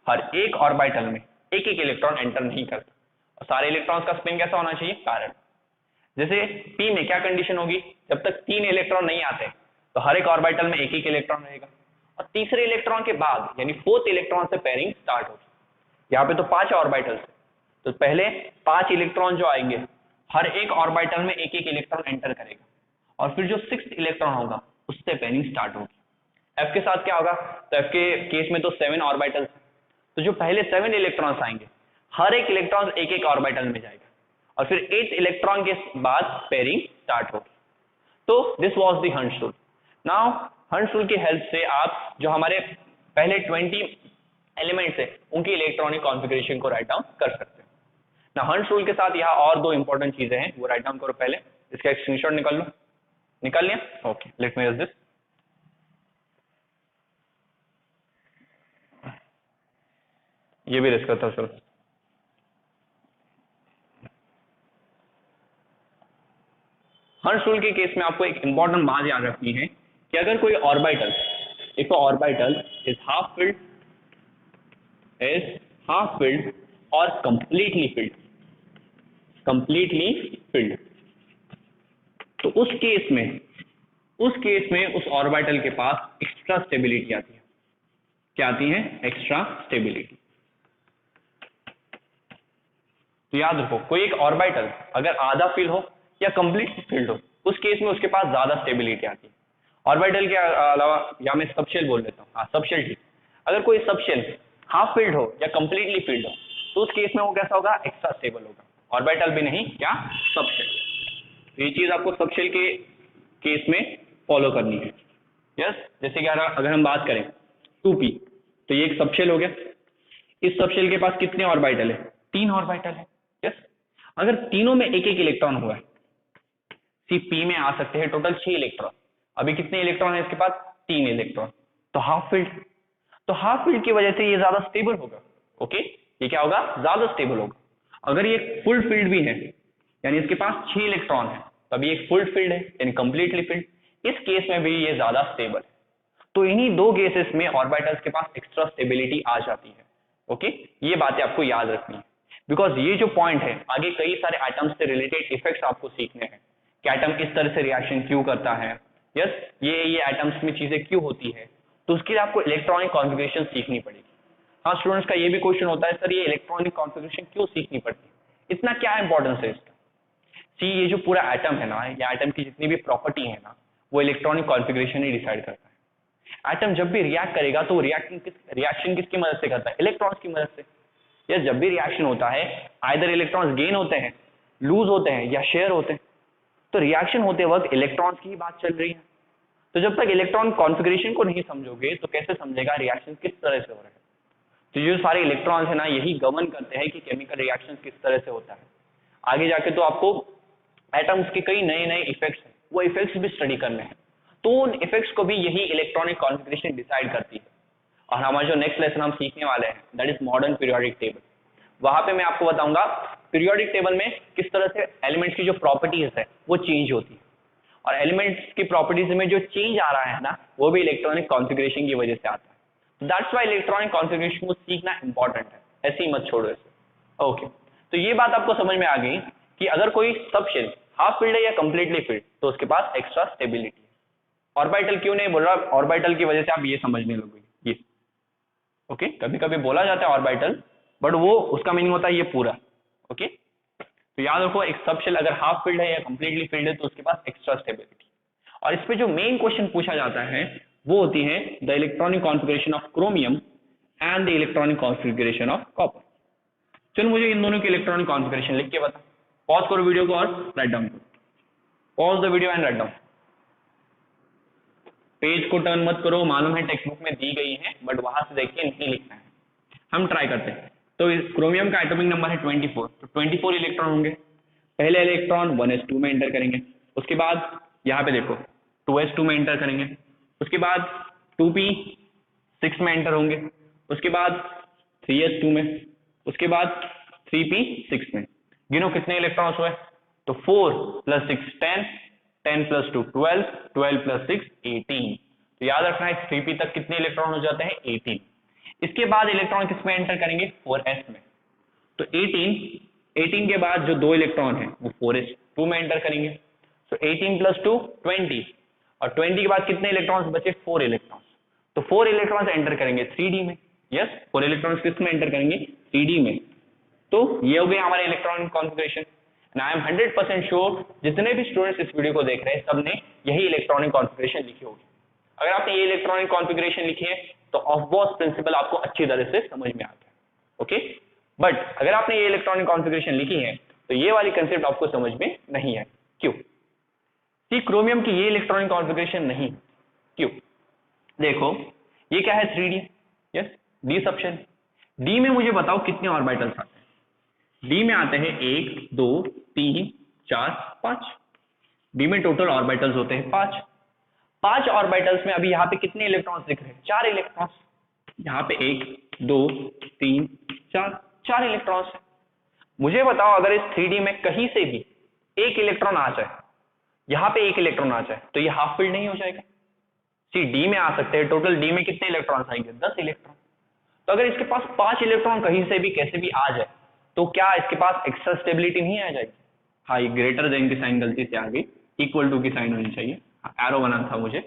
S1: हर एक ऑर्बिटल में एक एक इलेक्ट्रॉन एंटर नहीं करता, और सारे इलेक्ट्रॉन्स का स्पिन कैसा होना चाहिए, पैरेलल। जैसे पी में क्या कंडीशन होगी, जब तक 3 इलेक्ट्रॉन नहीं आते तो हर एक ऑर्बिटल में एक एक इलेक्ट्रॉन रहेगा, और तीसरे इलेक्ट्रॉन के बाद यानी 4th इलेक्ट्रॉन से पेयरिंग स्टार्ट होगी। यहाँ पे तो 5 ऑर्बिटल से, तो पहले 5 इलेक्ट्रॉन जो आएंगे हर एक ऑर्बिटल में एक एक इलेक्ट्रॉन एंटर करेगा, और फिर जो 6th इलेक्ट्रॉन होगा उससे पेयरिंग स्टार्ट होगी। एफ के साथ क्या होगा, तो एफ के केस में तो 7 ऑर्बिटल्स, तो जो पहले 7 इलेक्ट्रॉन्स आएंगे हर एक इलेक्ट्रॉन एक एक ऑर्बिटल में जाएगा, और फिर 8th इलेक्ट्रॉन के बाद पेयरिंग स्टार्ट होगी। तो this was the Hund's rule. Now hunts rule की हेल्प से आप जो हमारे पहले 20 एलिमेंट्स है उनकी इलेक्ट्रॉनिक कॉन्फ़िगरेशन को राइट डाउन कर सकते हैं। ना हंट्स रूल के साथ यहाँ और 2 इंपॉर्टेंट चीजें हैं, वो राइट डाउन करो पहले। इसका एक स्क्रीनशॉट निकाल लो, निकाल लिया, okay, let me use this. ये भी रिस्क करता चलो। हंट्स रूल के केस में आपको एक इंपॉर्टेंट बात याद रखनी है कि अगर कोई orbital, if orbital is half filled और कंप्लीटली फिल्ड, तो उस केस में उस ऑर्बिटल के पास एक्स्ट्रा स्टेबिलिटी आती है। क्या आती है, एक्स्ट्रा स्टेबिलिटी। तो याद रखो कोई एक ऑर्बिटल अगर आधा फिल हो या कंप्लीट फिल्ड हो, उस केस में उसके पास ज्यादा स्टेबिलिटी आती है। ऑर्बिटल के अलावा या मैं सबशेल बोल लेता हूँ, हाँ सबशेल ठीक। अगर कोई सबशेल हाफ फिल्ड हो या कंप्लीटली फिल्ड हो तो उस केस में वो कैसा होगा, एक्स्ट्रा स्टेबल होगा, ऑर्बिटल भी नहीं, क्या, सबशेल। ये चीज आपको सबशेल के केस में फॉलो करनी है। यस, जैसे कि अगर हम बात करें 2p, तो ये एक सबशेल हो गया। इस सबशेल के पास कितने ऑर्बिटल है, 3 ऑर्बिटल है। यस, अगर तीनों में एक एक इलेक्ट्रॉन हुआ है, p में आ सकते हैं टोटल 6 इलेक्ट्रॉन। अभी कितने इलेक्ट्रॉन है इसके पास, 3 इलेक्ट्रॉन, तो हाफ फील्ड। तो हाफ फील्ड की वजह से ये ज्यादा स्टेबल होगा, ओके, ये क्या होगा, ज्यादा स्टेबल होगा। अगर ये फुल फील्ड भी है यानी इसके पास 6 इलेक्ट्रॉन है, तभी एक फुल फील्ड है यानी कंप्लीटली फील्ड, इस केस में भी ये ज्यादा स्टेबल है। तो इन्हीं 2 केसेस में ऑर्बिटल्स के पास एक्स्ट्रा स्टेबिलिटी आ जाती है, ओके। ये बातें आपको याद रखनी है, बिकॉज ये जो पॉइंट है आगे कई सारे एटम्स से रिलेटेड इफेक्ट्स आपको सीखने हैं कि एटम किस तरह से रिएक्शन क्यों करता है। यस, ये एटम्स में चीजें क्यों होती है, तो उसके लिए आपको इलेक्ट्रॉनिक कॉन्फ़िगरेशन सीखनी पड़ेगी। हाँ, स्टूडेंट्स का ये भी क्वेश्चन होता है, सर ये इलेक्ट्रॉनिक कॉन्फ़िगरेशन क्यों सीखनी पड़ती है, इतना क्या इंपॉर्टेंस है इसका। सी, ये जो पूरा एटम है ना, या एटम की जितनी भी प्रॉपर्टी है ना, वो इलेक्ट्रॉनिक कॉन्फ़िगरेशन ही डिसाइड करता है। एटम जब भी रिएक्ट करेगा तो रिएक्शन किसकी मदद से करता है, इलेक्ट्रॉन्स की मदद से। या जब भी रिएक्शन होता है आइदर इलेक्ट्रॉन्स गेन होते हैं, लूज होते हैं या शेयर होते हैं। तो रिएक्शन होते वक्त इलेक्ट्रॉन्स की ही बात चल रही है। तो जब तक इलेक्ट्रॉन कॉन्फ़िगरेशन को नहीं समझोगे तो कैसे समझेगा रिएक्शन किस तरह से हो रहा है। तो जो सारे इलेक्ट्रॉन्स है ना, यही गवर्न करते हैं कि केमिकल रिएक्शन किस तरह से होता है। आगे जाके तो आपको एटम्स के कई नए नए इफेक्ट्स हैं, वो इफेक्ट्स भी स्टडी करने हैं। तो उन इफेक्ट्स को भी यही इलेक्ट्रॉनिक कॉन्फ़िगरेशन डिसाइड करती है। और हमारा जो नेक्स्ट लेसन हम सीखने वाले हैं that is modern periodic table. वहां पे मैं आपको बताऊंगा पीरियोडिक टेबल में किस तरह से एलिमेंट्स की जो प्रॉपर्टीज है वो चेंज होती है, और एलिमेंट्स की प्रॉपर्टीज में जो चेंज आ रहा है ना, वो भी इलेक्ट्रॉनिक कॉन्फ़िगरेशन की वजह से आता है। दैट्स व्हाई इलेक्ट्रॉनिक कॉन्फ़िगरेशन को सीखना इंपॉर्टेंट है, ऐसे ही मत छोड़ो इसे। ओके, तो ये बात आपको समझ में आ गई कि अगर कोई सब शेल हाफ फिल्ड है या कंप्लीटली फिल्ड तो उसके पास एक्स्ट्रा स्टेबिलिटी है। ऑर्बिटल क्यों नहीं बोल रहा, ऑर्बिटल की वजह से आप ये समझने लगोगे ये। ओके, कभी कभी बोला जाता है ऑर्बिटल, बट वो उसका मीनिंग होता है ये पूरा। ओके, तो याद रखो एक सब शेल अगर हाफ फिल्ड है या कंप्लीटली फिल्ड है तो उसके पास एक्स्ट्रा स्टेबिलिटी। और इस पे जो मेन क्वेश्चन पूछा जाता है वो होती है the electronic configuration of chromium and the electronic configuration of copper. चलो मुझे इन दोनों की इलेक्ट्रॉनिक कॉन्फ़िगरेशन लिख के बता। पॉज करो वीडियो को और राइट डाउन करो। Pause the video and right down. Page को टर्न मत करो, मालूम है टेक्स्ट बुक में दी गई है बट वहां से देख के नहीं लिखना है। हम ट्राई करते हैं। तो इस क्रोमियम का एटॉमिक नंबर है 24, तो 24 इलेक्ट्रॉन होंगे। पहले इलेक्ट्रॉन 1s2 में एंटर करेंगे, उसके बाद यहाँ पे देखो 2s2 में एंटर करेंगे, उसके बाद 2p 6 में एंटर होंगे, उसके बाद 3s2 में, उसके बाद 3p 6 में। गिनो कितने इलेक्ट्रॉन्स हुए, तो 4 + 6 10, 10 + 2 12, 12 + 6 18। तो याद रखना है 3p तक कितने इलेक्ट्रॉन हो जाते हैं 18। इसके बाद इलेक्ट्रॉन किस में एंटर करेंगे 4s में, तो 18 के बाद जो दो इलेक्ट्रॉन है वो 4s2 में एंटर करेंगे, तो 18 + 2 20, और 20 के बाद कितने इलेक्ट्रॉन्स बचे 4 इलेक्ट्रॉन्स, तो 4 इलेक्ट्रॉन्स एंटर करेंगे 3d में। यस, 4 इलेक्ट्रॉन्स किस में एंटर करेंगे 3d में। तो ये हो गया हमारे electronic configuration. And I am 100% sure जितने भी स्टूडेंट्स इस वीडियो को देख रहे हैं सबने यही इलेक्ट्रॉनिक कॉन्फ़िगरेशन लिखी होगी। अगर आपने ये इलेक्ट्रॉनिक कॉन्फ़िगरेशन लिखी है तो ऑफ-बॉक्स प्रिंसिपल आपको अच्छी तरह से समझ में आ गया। ओके, बट अगर आपने ये इलेक्ट्रॉनिक कॉन्फ़िगरेशन लिखी है तो ये वाली कंसेप्ट आपको समझ में नहीं है। क्यों? कि क्रोमियम की ये इलेक्ट्रॉनिक कॉन्फ़िगरेशन नहीं, क्यों? देखो ये क्या है 3d, yes D subshell. D में मुझे बताओ कितने ऑर्बिटल्स आते हैं। डी में आते हैं 1 2 3 4 5। डी में टोटल ऑर्बिटल्स होते हैं 5। 5 ऑर्बिटल्स में अभी यहाँ पे कितने इलेक्ट्रॉन्स दिख रहे हैं 4 इलेक्ट्रॉन्स। यहाँ पे 1 2 3 4 इलेक्ट्रॉन्स है। मुझे बताओ अगर इस 3d में कहीं से भी एक इलेक्ट्रॉन आ जाए, यहाँ पे एक इलेक्ट्रॉन आ जाए, तो ये हाफ फील्ड नहीं हो जाएगा। सी डी में आ सकते हैं, टोटल डी में कितने इलेक्ट्रॉन्स आएंगे 10 इलेक्ट्रॉन। तो अगर इसके पास 5 इलेक्ट्रॉन कहीं से भी कैसे भी आ जाए तो क्या इसके पास एक्स्ट्रा स्टेबिलिटी नहीं आ जाएगी? हाँ, ये ग्रेटर देन की साइन गलती से आ गई, इक्वल टू की साइन होनी चाहिए, एरो बनाना था मुझे।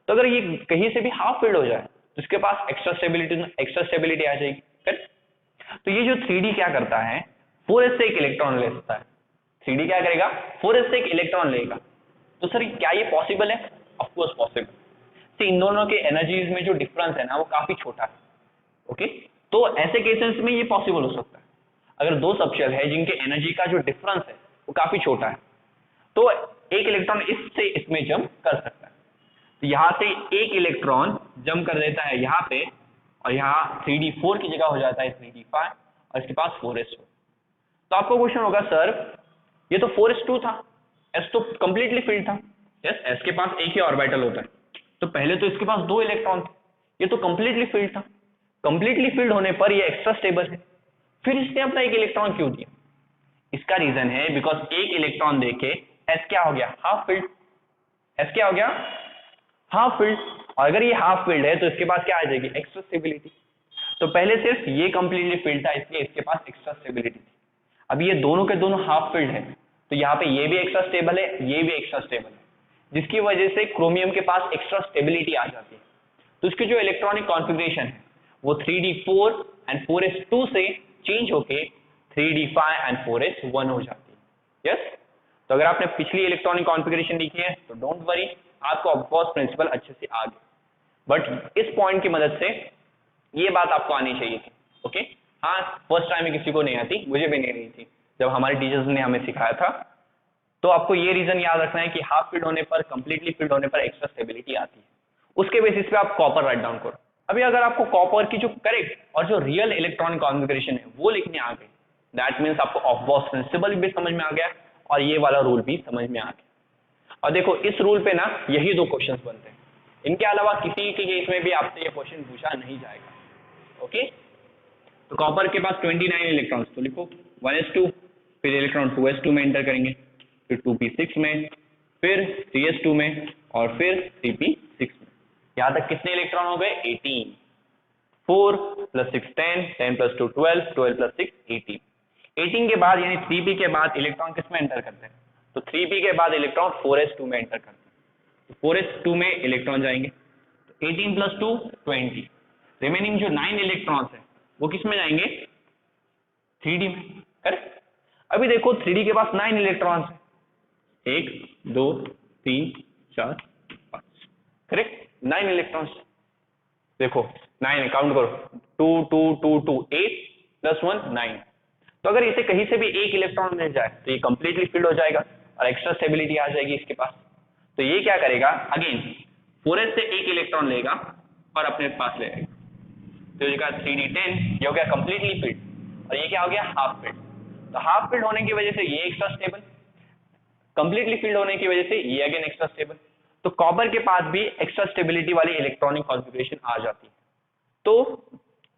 S1: तो अगर ये कहीं से भी हाफ फील्ड हो जाए तो इसके पास एक्स्ट्रा स्टेबिलिटी आ जाएगी। करेक्ट? तो ये जो 3d क्या करता है 4s से एक इलेक्ट्रॉन ले सकता है। 3d क्या करेगा 4s से एक इलेक्ट्रॉन लेगा। तो सर क्या ये पॉसिबल है? Of course possible. तो इन दोनों के एनर्जीज में जो डिफरेंस है ना वो काफी छोटा है। ओके, तो ऐसे केसेस में ये पॉसिबल हो सकता है अगर दो सबशेल है जिनके एनर्जी का जो डिफरेंस है वो काफी छोटा है, तो एक इलेक्ट्रॉन इससे इसमें जंप कर सकता है। तो यहाँ से एक इलेक्ट्रॉन जंप कर देता है यहाँ पे, और यहाँ 3d 4 की जगह हो जाता है 3d 5, और इसके पास 4s2। तो आपको क्वेश्चन होगा सर ये तो 4s2 था, s तो कंप्लीटली फील्ड था। यस, s के पास एक ही ऑर्बिटल होता है, तो पहले तो इसके पास 2 इलेक्ट्रॉन थे, ये तो कंप्लीटली फील्ड था। कंप्लीटली फील्ड होने पर ये एक्स्ट्रा स्टेबल है, फिर इसने अपना एक इलेक्ट्रॉन क्यों दिया? इसका रीजन है बिकॉज एक इलेक्ट्रॉन देके s क्या हो गया हाफ फील्ड। s क्या हो गया हाफ फील्ड, और अगर ये हाफ फील्ड है तो इसके पास क्या आ जाएगी एक्स्ट्रा स्टेबिलिटी। तो पहले सिर्फ ये कंप्लीटली फील्ड था इसलिए इसके पास एक्स्ट्रा स्टेबिलिटी थी। अब ये दोनों के दोनों हाफ फील्ड है तो यहाँ पे ये भी एक्स्ट्रा स्टेबल है, ये भी एक्स्ट्रा स्टेबल है, जिसकी वजह से क्रोमियम के पास एक्स्ट्रा स्टेबिलिटी आ जाती है। तो इसकी जो इलेक्ट्रॉनिक कॉन्फ़िगरेशन है वो 3d4 एंड 4s2 से चेंज होके 3d5 एंड 4s1 हो जाती है। यस, तो अगर आपने पिछली इलेक्ट्रॉनिक कॉन्फ़िगरेशन लिखी है तो डोंट वरी, आपको ऑफकोर्स प्रिंसिपल अच्छे से आ गए, बट इस पॉइंट की मदद से ये बात आपको आनी चाहिए थी। ओके, हाँ फर्स्ट टाइम में किसी को नहीं आती, मुझे भी नहीं रही थी जब हमारे टीचर्स ने हमें सिखाया था। तो आपको ये रीजन याद रखना है कि हाफ फिल्ड होने पर, कंप्लीटली फिल्ड होने पर एक्स्ट्रा स्टेबिलिटी आती है। उसके बेसिस पे आप कॉपर राइट डाउन करो। अभी अगर आपको कॉपर की जो करेक्ट और जो रियल इलेक्ट्रॉनिक कॉन्फ़िगरेशन है वो लिखने आ गई, दैट मीन्स आपको ऑफ बॉक्स प्रिंसिपल भी समझ में आ गया और ये वाला रूल भी समझ में आ गया। और देखो इस रूल पे ना यही दो क्वेश्चंस बनते हैं, इनके अलावा किसी के केस में भी आपसे ये क्वेश्चन पूछा नहीं जाएगा। ओके, तो कॉपर के पास 29 इलेक्ट्रॉन्स, तो लिखो 1s2, फिर इलेक्ट्रॉन 2s2 में एंटर करेंगे, फिर 2p6 में, फिर 3s2 में और फिर 3p6 में। यहां तक कितने इलेक्ट्रॉन हो गए? 18। 4 + 6 10, 10 + 2 12, 12 + 6 18। 18 के बाद यानी 3p के बाद इलेक्ट्रॉन किस में एंटर करते हैं? तो 3p के बाद इलेक्ट्रॉन 4s2 में एंटर करते हैं, तो 4s2 में इलेक्ट्रॉन जाएंगे, तो 18 + 2 20। रिमेनिंग जो 9 इलेक्ट्रॉन्स हैं वो किस में जाएंगे? 3d में, करेक्ट। अभी देखो 3d के पास 9 इलेक्ट्रॉन्स हैं, 1 2 3 4 5, करेक्ट, 9 इलेक्ट्रॉन्स। देखो 9 काउंट करो, 2 2 2 2 8 + 1 9। तो अगर इसे कहीं से भी एक इलेक्ट्रॉन मिल जाए तो ये कंप्लीटली फिल्ड हो जाएगा और एक्स्ट्रा स्टेबिलिटी आ जाएगी इसके पास। तो ये क्या करेगा? अगेन 4s से एक इलेक्ट्रॉन लेगा और अपने पास ले आएगा, तो ये 3d10, ये हो गया कंप्लीटली फिल्ड और ये क्या हो गया? Half filled. तो हाफ फिल्ड होने की वजह से ये एक्स्ट्रा स्टेबल, कंप्लीटली फिल्ड होने की वजह से ये अगेन एक्स्ट्रा स्टेबल। तो कॉपर के पास भी एक्स्ट्रा स्टेबिलिटी वाली इलेक्ट्रॉनिक कॉन्फ़िगरेशन आ जाती है। तो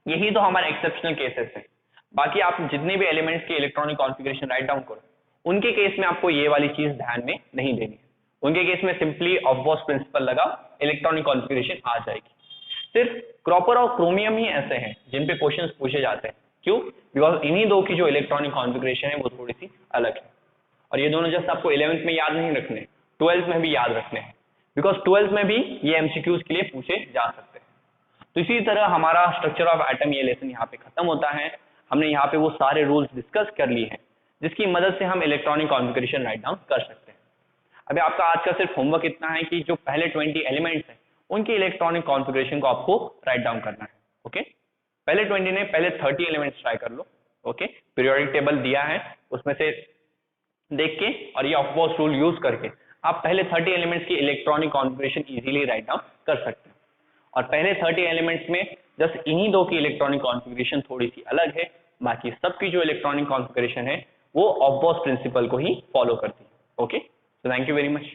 S1: यही तो हमारे एक्सेप्शनल केसेस हैं। बाकी आप जितने भी एलिमेंट्स की इलेक्ट्रॉनिक कॉन्फ़िगरेशन राइट डाउन करो, उनके केस में आपको ये वाली चीज ध्यान में नहीं देनी है। उनके केस में सिंपली ऑफ बॉक्स प्रिंसिपल लगाओ, इलेक्ट्रॉनिक कॉन्फ़िगरेशन आ जाएगी। सिर्फ कॉपर और क्रोमियम ही ऐसे हैं जिन पे क्वेश्चंस पूछे जाते हैं। क्यों? बिकॉज इन्हीं दो की जो इलेक्ट्रॉनिक कॉन्फ़िगरेशन है वो थोड़ी सी अलग है, और ये दोनों जस्ट आपको 11th में याद नहीं रखने, 12th में भी याद रखने हैं, बिकॉज 12th में भी ये एमसीक्यूज के लिए पूछे जा सकते हैं। तो इसी तरह हमारा स्ट्रक्चर ऑफ एटम ये लेसन यहाँ पे खत्म होता है। हमने यहाँ पे वो सारे रूल्स डिस्कस कर लिए हैं जिसकी मदद से हम इलेक्ट्रॉनिक कॉन्फ़िगरेशन राइट डाउन कर सकते हैं। अभी आपका आज का सिर्फ होमवर्क इतना है कि जो पहले 20 एलिमेंट्स हैं उनकी इलेक्ट्रॉनिक कॉन्फ़िगरेशन को आपको राइट डाउन करना है। ओके, पहले 20 ने पहले 30 एलिमेंट्स ट्राई कर लो। ओके, पीरियोडिक टेबल दिया है उसमें से देख के और ये ऑफ बॉक्स रूल यूज करके आप पहले 30 एलिमेंट्स की electronic configuration easily right down कर सकते हैं। और पहले 30 एलिमेंट्स में जस्ट इन्हीं दो की इलेक्ट्रॉनिक कॉन्फ़िगरेशन थोड़ी सी अलग है, बाकी सबकी जो इलेक्ट्रॉनिक कॉन्फ़िगरेशन है वो ऑफ बॉक्स प्रिंसिपल को ही फॉलो करती है। Okay, so thank you very much.